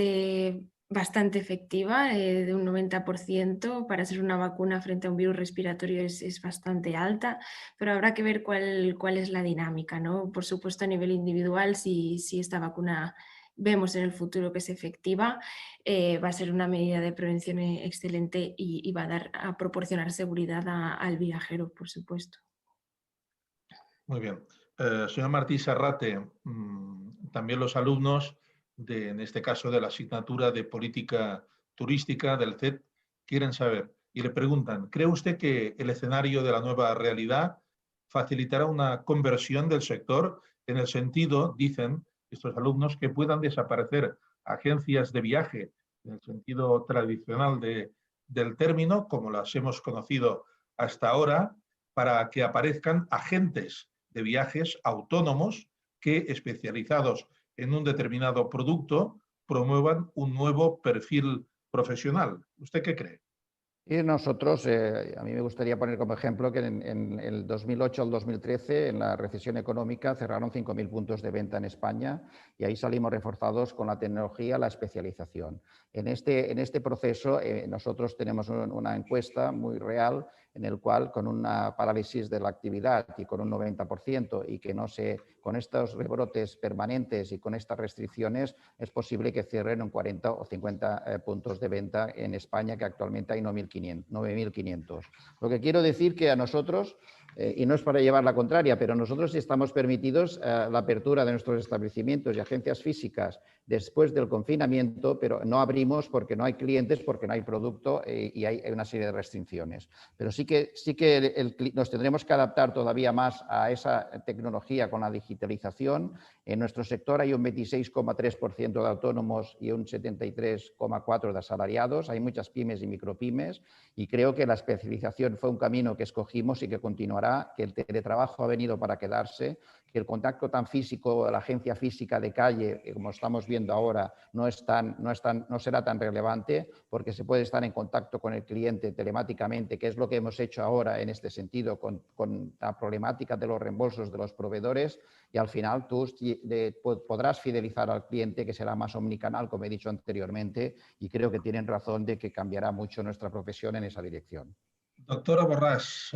bastante efectiva, de un 90%. Para ser una vacuna frente a un virus respiratorio es bastante alta, pero habrá que ver cuál es la dinámica, ¿no? Por supuesto, a nivel individual, si esta vacuna vemos en el futuro que es efectiva, va a ser una medida de prevención excelente y va a proporcionar seguridad al viajero, por supuesto. Muy bien. Señor Martí Sarrate, también los alumnos, en este caso de la asignatura de Política Turística del CET, quieren saber y le preguntan, ¿cree usted que el escenario de la nueva realidad facilitará una conversión del sector en el sentido, dicen estos alumnos, que puedan desaparecer agencias de viaje en el sentido tradicional del término, como las hemos conocido hasta ahora, para que aparezcan agentes de viajes autónomos que, especializados en un determinado producto, promuevan un nuevo perfil profesional? ¿Usted qué cree? Y nosotros, a mí me gustaría poner como ejemplo que en el 2008 al 2013, en la recesión económica, cerraron 5.000 puntos de venta en España y ahí salimos reforzados con la tecnología, la especialización. En este proceso nosotros tenemos una encuesta muy real en el cual, con una parálisis de la actividad y con un 90%, y que con estos rebrotes permanentes y con estas restricciones, es posible que cierren un 40 o 50 puntos de venta en España, que actualmente hay 9.500. Lo que quiero decir que a nosotros, y no es para llevar la contraria, pero nosotros estamos permitidos la apertura de nuestros establecimientos y agencias físicas después del confinamiento, pero no abrimos porque no hay clientes, porque no hay producto y hay una serie de restricciones. Pero sí que nos tendremos que adaptar todavía más a esa tecnología con la digitalización. En nuestro sector hay un 26,3% de autónomos y un 73,4% de asalariados. Hay muchas pymes y micropymes y creo que la especialización fue un camino que escogimos y que continuará, que el teletrabajo ha venido para quedarse, que el contacto tan físico, la agencia física de calle, como estamos viendo ahora, no será tan relevante, porque se puede estar en contacto con el cliente telemáticamente, que es lo que hemos hecho ahora en este sentido con la problemática de los reembolsos de los proveedores, y al final tú podrás fidelizar al cliente, que será más omnicanal, como he dicho anteriormente, y creo que tienen razón de que cambiará mucho nuestra profesión en esa dirección. Doctora Borràs,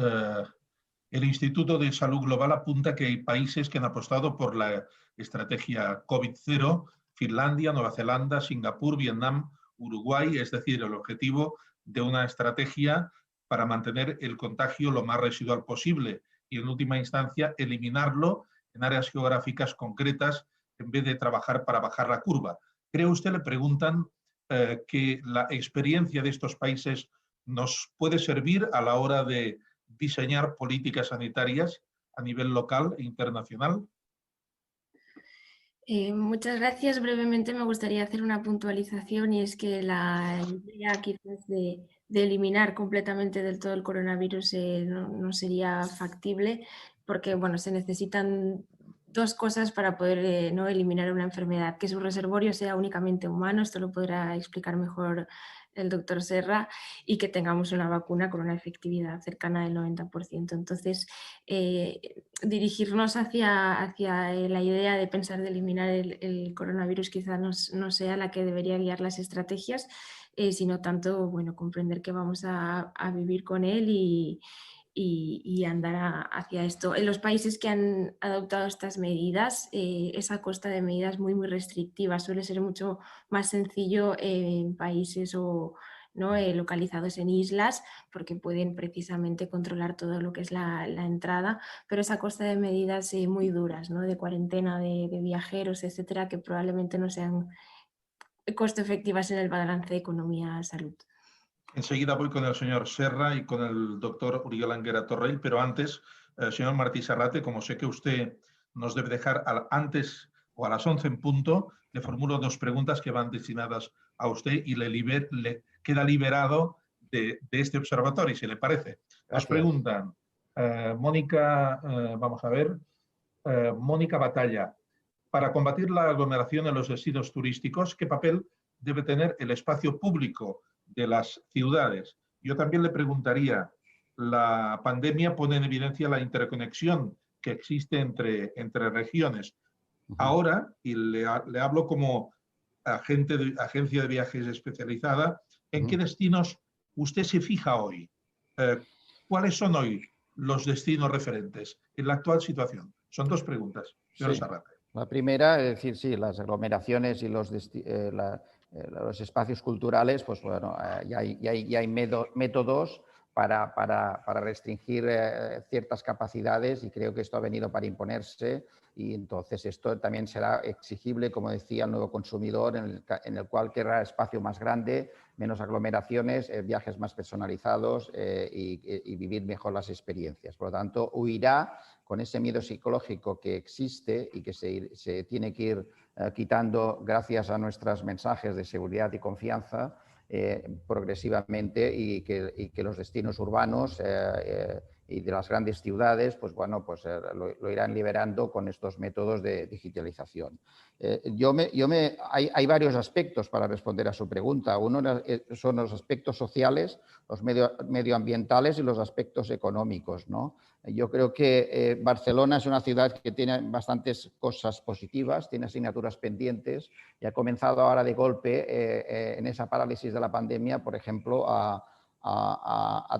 el Instituto de Salud Global apunta que hay países que han apostado por la estrategia COVID-0, Finlandia, Nueva Zelanda, Singapur, Vietnam, Uruguay, es decir, el objetivo de una estrategia para mantener el contagio lo más residual posible y, en última instancia, eliminarlo en áreas geográficas concretas en vez de trabajar para bajar la curva. ¿Cree usted, le preguntan, que la experiencia de estos países nos puede servir a la hora de diseñar políticas sanitarias a nivel local e internacional? Muchas gracias. Brevemente me gustaría hacer una puntualización, y es que la idea quizás de eliminar completamente del todo el coronavirus no sería factible, porque bueno, se necesitan dos cosas para poder ¿no? eliminar una enfermedad, que su reservorio sea únicamente humano, esto lo podrá explicar mejor el doctor Serra, y que tengamos una vacuna con una efectividad cercana del 90%. Entonces, dirigirnos hacia la idea de pensar de eliminar el coronavirus quizás no sea la que debería guiar las estrategias, sino tanto bueno, comprender que vamos a vivir con él y andar hacia esto. En los países que han adoptado estas medidas, esa costa de medidas muy restrictiva suele ser mucho más sencillo en países ¿no? Localizados en islas, porque pueden precisamente controlar todo lo que es la entrada, pero esa costa de medidas muy duras, ¿no? De cuarentena de viajeros, etcétera, que probablemente no sean costo efectivas en el balance de economía-salud. Enseguida voy con el señor Serra y con el doctor Uriel Anguera Torrell, pero antes, señor Martí Serrate, como sé que usted nos debe dejar antes o a las 11 en punto, le formulo dos preguntas que van destinadas a usted y le queda liberado de este observatorio, si le parece. Gracias. Nos preguntan, Mónica, vamos a ver, Mónica Batalla, para combatir la aglomeración en los destinos turísticos, ¿qué papel debe tener el espacio público de las ciudades? Yo también le preguntaría, la pandemia pone en evidencia la interconexión que existe entre regiones. Ahora, y le hablo como agencia de viajes especializada, ¿en qué destinos usted se fija hoy? ¿Cuáles son hoy los destinos referentes en la actual situación? Son dos preguntas, señor Serrate. La primera, es decir, sí, las aglomeraciones y los espacios culturales, pues bueno, ya hay métodos para restringir ciertas capacidades y creo que esto ha venido para imponerse y entonces esto también será exigible, como decía, al nuevo consumidor en el cual querrá espacio más grande, menos aglomeraciones, viajes más personalizados y vivir mejor las experiencias. Por lo tanto, huirá con ese miedo psicológico que existe y que se tiene que ir quitando gracias a nuestros mensajes de seguridad y confianza progresivamente y que los destinos urbanos y de las grandes ciudades pues bueno, pues, lo irán liberando con estos métodos de digitalización. Hay varios aspectos para responder a su pregunta. Uno son los aspectos sociales, los medioambientales y los aspectos económicos, ¿no? Yo creo que Barcelona es una ciudad que tiene bastantes cosas positivas, tiene asignaturas pendientes y ha comenzado ahora de golpe en esa parálisis de la pandemia, por ejemplo, a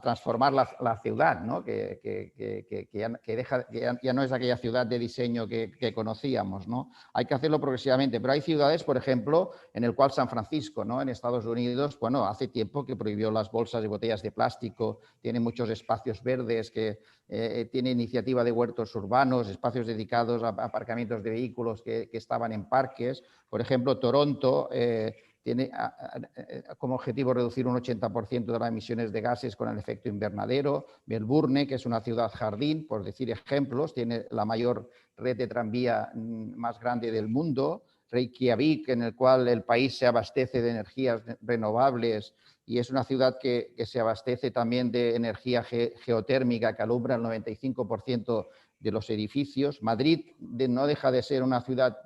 transformar la ciudad, ¿no? que ya no es aquella ciudad de diseño que conocíamos, ¿no? Hay que hacerlo progresivamente, pero hay ciudades, por ejemplo, en el cual San Francisco, ¿no? En Estados Unidos, bueno, hace tiempo que prohibió las bolsas y botellas de plástico, tiene muchos espacios verdes, tiene iniciativa de huertos urbanos, espacios dedicados a aparcamientos de vehículos que estaban en parques. Por ejemplo, Toronto tiene como objetivo reducir un 80% de las emisiones de gases con el efecto invernadero. Melbourne, que es una ciudad jardín, por decir ejemplos, tiene la mayor red de tranvía más grande del mundo. Reykjavik, en el cual el país se abastece de energías renovables y es una ciudad que se abastece también de energía geotérmica que alumbra el 95% de los edificios. Madrid no deja de ser una ciudad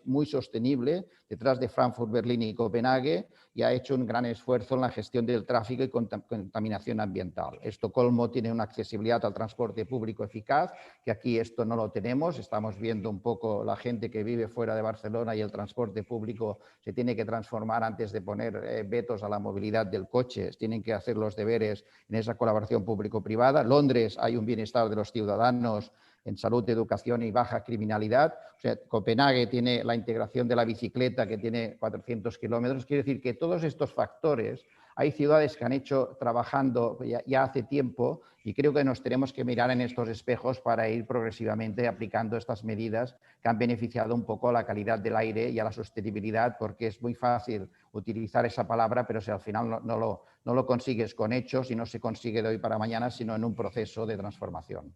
muy sostenible, detrás de Frankfurt, Berlín y Copenhague, y ha hecho un gran esfuerzo en la gestión del tráfico y contaminación ambiental. Estocolmo tiene una accesibilidad al transporte público eficaz, que aquí esto no lo tenemos. Estamos viendo un poco la gente que vive fuera de Barcelona y el transporte público se tiene que transformar antes de poner vetos a la movilidad del coche. Tienen que hacer los deberes en esa colaboración público-privada. Londres hay un bienestar de los ciudadanos en salud, educación y baja criminalidad. O sea, Copenhague tiene la integración de la bicicleta que tiene 400 kilómetros. Quiere decir que todos estos factores, hay ciudades que han hecho trabajando ya hace tiempo y creo que nos tenemos que mirar en estos espejos para ir progresivamente aplicando estas medidas que han beneficiado un poco a la calidad del aire y a la sostenibilidad, porque es muy fácil utilizar esa palabra, pero si al final no lo consigues con hechos y no se consigue de hoy para mañana, sino en un proceso de transformación.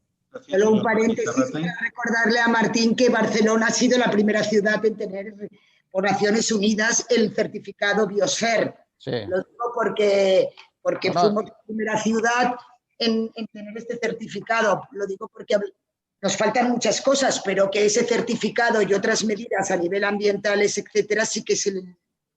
Solo un paréntesis para recordarle a Martín que Barcelona ha sido la primera ciudad en tener por Naciones Unidas el certificado Biosphere. Sí. Lo digo porque fuimos la primera ciudad en tener este certificado. Lo digo porque nos faltan muchas cosas, pero que ese certificado y otras medidas a nivel ambientales, etcétera, sí que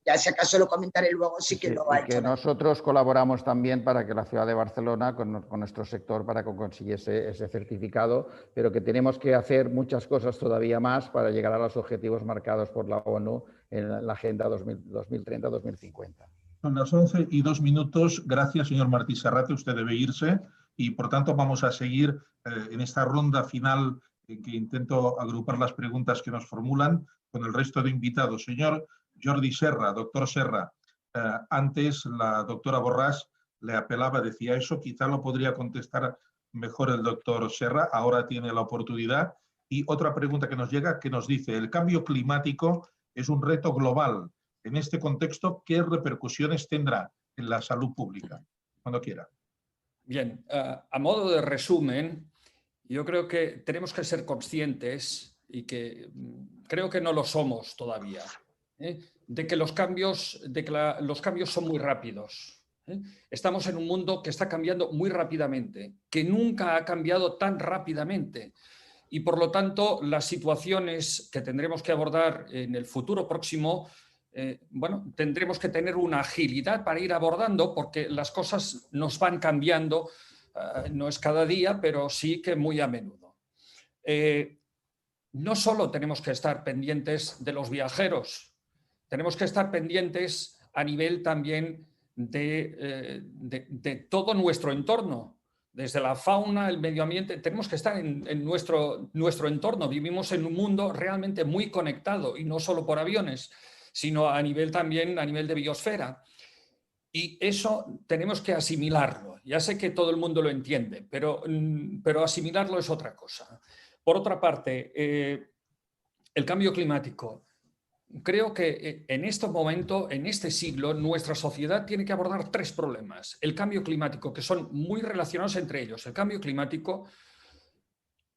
ya si acaso lo comentaré luego, sí que lo ha hecho. Que nosotros colaboramos también para que la ciudad de Barcelona, con nuestro sector, para que consiguiese ese certificado, pero que tenemos que hacer muchas cosas todavía más para llegar a los objetivos marcados por la ONU en la Agenda 2030-2050. Son las 11:02. Gracias, señor Martí Serrate. Usted debe irse y, por tanto, vamos a seguir en esta ronda final en que intento agrupar las preguntas que nos formulan con el resto de invitados. Señor Jordi Serra, doctor Serra, antes la doctora Borràs le apelaba, decía eso, quizá lo podría contestar mejor el doctor Serra, ahora tiene la oportunidad. Y otra pregunta que nos llega, que nos dice, el cambio climático es un reto global. En este contexto, ¿qué repercusiones tendrá en la salud pública? Cuando quiera. Bien, a modo de resumen, yo creo que tenemos que ser conscientes, y que creo que no lo somos todavía, de que los cambios son muy rápidos. Estamos en un mundo que está cambiando muy rápidamente, que nunca ha cambiado tan rápidamente. Y por lo tanto, las situaciones que tendremos que abordar en el futuro próximo, tendremos que tener una agilidad para ir abordando, porque las cosas nos van cambiando, no es cada día, pero sí que muy a menudo. No solo tenemos que estar pendientes de los viajeros, tenemos que estar pendientes a nivel también de todo nuestro entorno, desde la fauna, el medio ambiente. Tenemos que estar en nuestro entorno. Vivimos en un mundo realmente muy conectado, y no solo por aviones, sino a nivel de biosfera. Y eso tenemos que asimilarlo. Ya sé que todo el mundo lo entiende, pero asimilarlo es otra cosa. Por otra parte, el cambio climático. Creo que en este momento, en este siglo, nuestra sociedad tiene que abordar 3 problemas. El cambio climático, que son muy relacionados entre ellos. El cambio climático,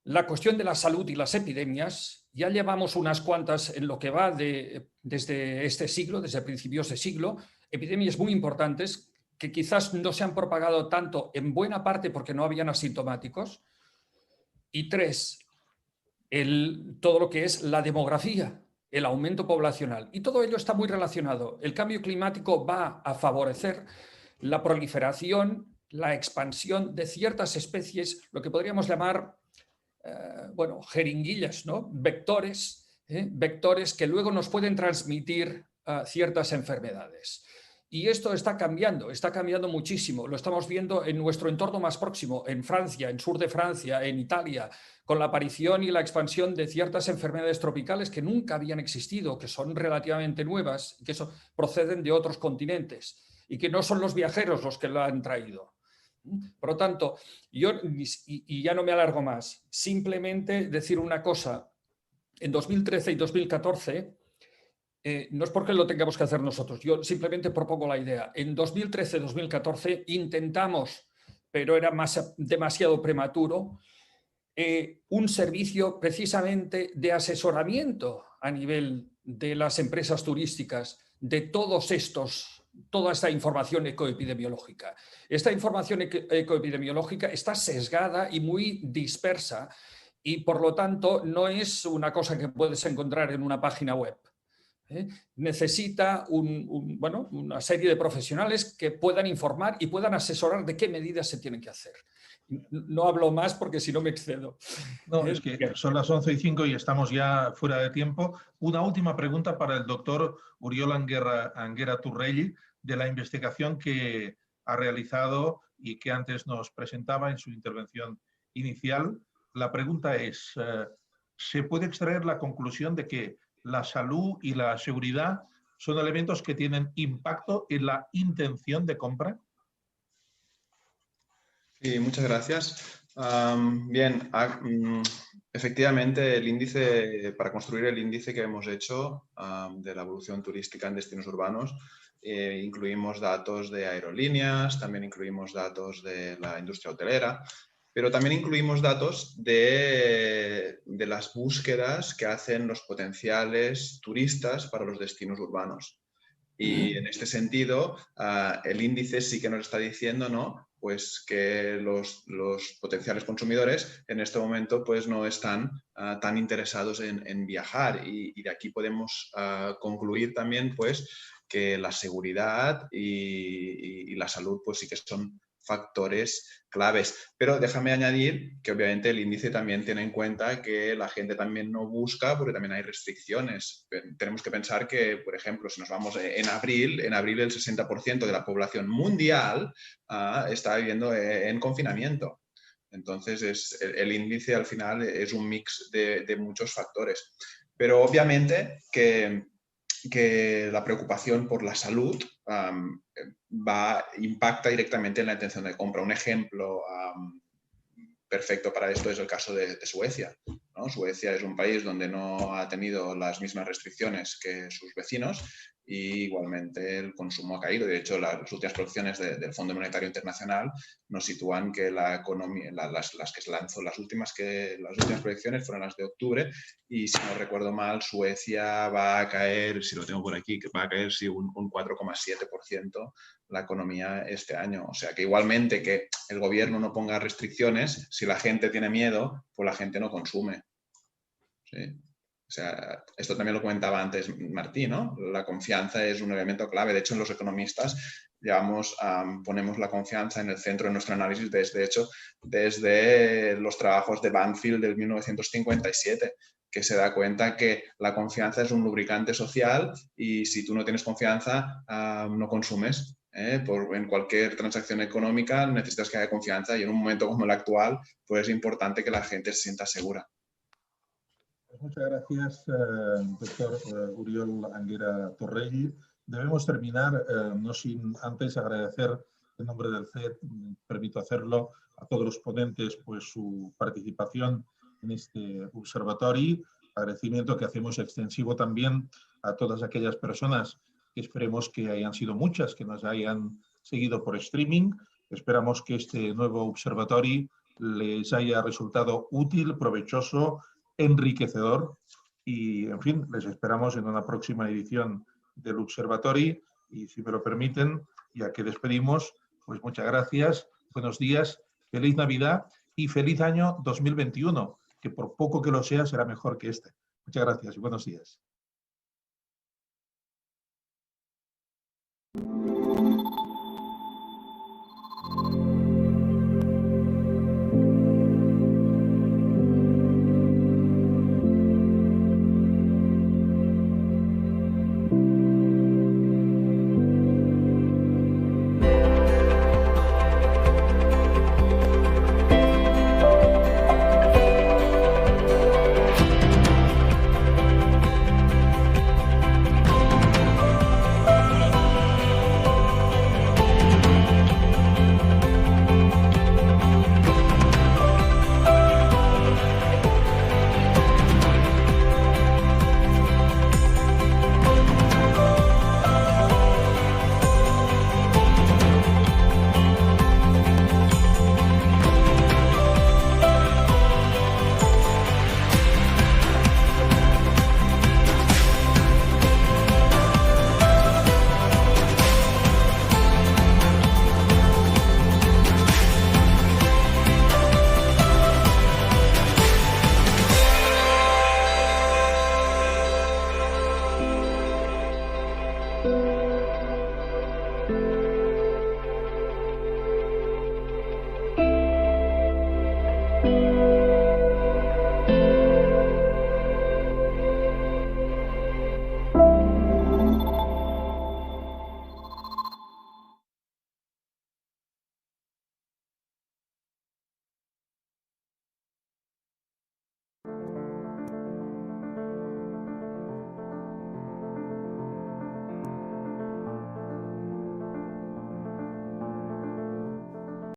la cuestión de la salud y las epidemias. Ya llevamos unas cuantas en lo que va desde este siglo, desde principios de siglo, epidemias muy importantes que quizás no se han propagado tanto, en buena parte porque no habían asintomáticos. Y 3, todo lo que es la demografía, el aumento poblacional. Y todo ello está muy relacionado. El cambio climático va a favorecer la proliferación, la expansión de ciertas especies, lo que podríamos llamar jeringuillas, ¿no? Vectores que luego nos pueden transmitir ciertas enfermedades. Y esto está cambiando muchísimo. Lo estamos viendo en nuestro entorno más próximo, en Francia, en sur de Francia, en Italia, con la aparición y la expansión de ciertas enfermedades tropicales que nunca habían existido, que son relativamente nuevas, que proceden de otros continentes y que no son los viajeros los que lo han traído. Por lo tanto, y ya no me alargo más, simplemente decir una cosa. En 2013 y 2014, no es porque lo tengamos que hacer nosotros, yo simplemente propongo la idea. En 2013-2014 intentamos, pero era demasiado prematuro, un servicio precisamente de asesoramiento a nivel de las empresas turísticas de toda esta información ecoepidemiológica. Esta información ecoepidemiológica está sesgada y muy dispersa, y por lo tanto no es una cosa que puedes encontrar en una página web. Necesita una serie de profesionales que puedan informar y puedan asesorar de qué medidas se tienen que hacer. No hablo más porque si no me excedo. No, es que son las 11:05 y estamos ya fuera de tiempo. Una última pregunta para el doctor Oriol Anguera Torrell, de la investigación que ha realizado y que antes nos presentaba en su intervención inicial. La pregunta es, ¿se puede extraer la conclusión de que la salud y la seguridad son elementos que tienen impacto en la intención de compra? Sí, muchas gracias. Bien, efectivamente, para construir el índice que hemos hecho de la evolución turística en destinos urbanos, incluimos datos de aerolíneas, también incluimos datos de la industria hotelera, pero también incluimos datos de las búsquedas que hacen los potenciales turistas para los destinos urbanos. Y en este sentido, el índice sí que nos está diciendo, ¿no?, pues que los potenciales consumidores en este momento pues no están tan interesados en viajar, y de aquí podemos concluir también pues que la seguridad y la salud pues sí que son factores claves. Pero déjame añadir que obviamente el índice también tiene en cuenta que la gente también no busca, porque también hay restricciones. Tenemos que pensar que, por ejemplo, si nos vamos en abril el 60% de la población mundial está viviendo en confinamiento. Entonces el índice al final es un mix de muchos factores. Pero obviamente que la preocupación por la salud impacta directamente en la intención de compra. Un ejemplo perfecto para esto es el caso de Suecia, ¿no? Suecia es un país donde no ha tenido las mismas restricciones que sus vecinos, y igualmente el consumo ha caído. De hecho, las últimas proyecciones del Fondo Monetario Internacional nos sitúan que la economía, las que se lanzó, las últimas proyecciones fueron las de octubre, y si no recuerdo mal, Suecia va a caer, si lo tengo por aquí, que va a caer un 4,7% la economía este año. O sea que igualmente que el gobierno no ponga restricciones, si la gente tiene miedo, pues la gente no consume. ¿Sí? O sea, esto también lo comentaba antes Martí, ¿no? La confianza es un elemento clave. De hecho, en los economistas ponemos la confianza en el centro de nuestro análisis desde los trabajos de Banfield del 1957, que se da cuenta que la confianza es un lubricante social, y si tú no tienes confianza, no consumes. En cualquier transacción económica necesitas que haya confianza, y en un momento como el actual, pues es importante que la gente se sienta segura. Muchas gracias, doctor Oriol Anguera Torrell. Debemos terminar, no sin antes agradecer en nombre del CED, permito hacerlo, a todos los ponentes pues su participación en este observatorio. Agradecimiento que hacemos extensivo también a todas aquellas personas que esperemos que hayan sido muchas, que nos hayan seguido por streaming. Esperamos que este nuevo observatorio les haya resultado útil, provechoso, enriquecedor, y, en fin, les esperamos en una próxima edición del Observatorio. Y, si me lo permiten, ya que despedimos, pues muchas gracias, buenos días, feliz Navidad y feliz año 2021, que por poco que lo sea será mejor que este. Muchas gracias y buenos días.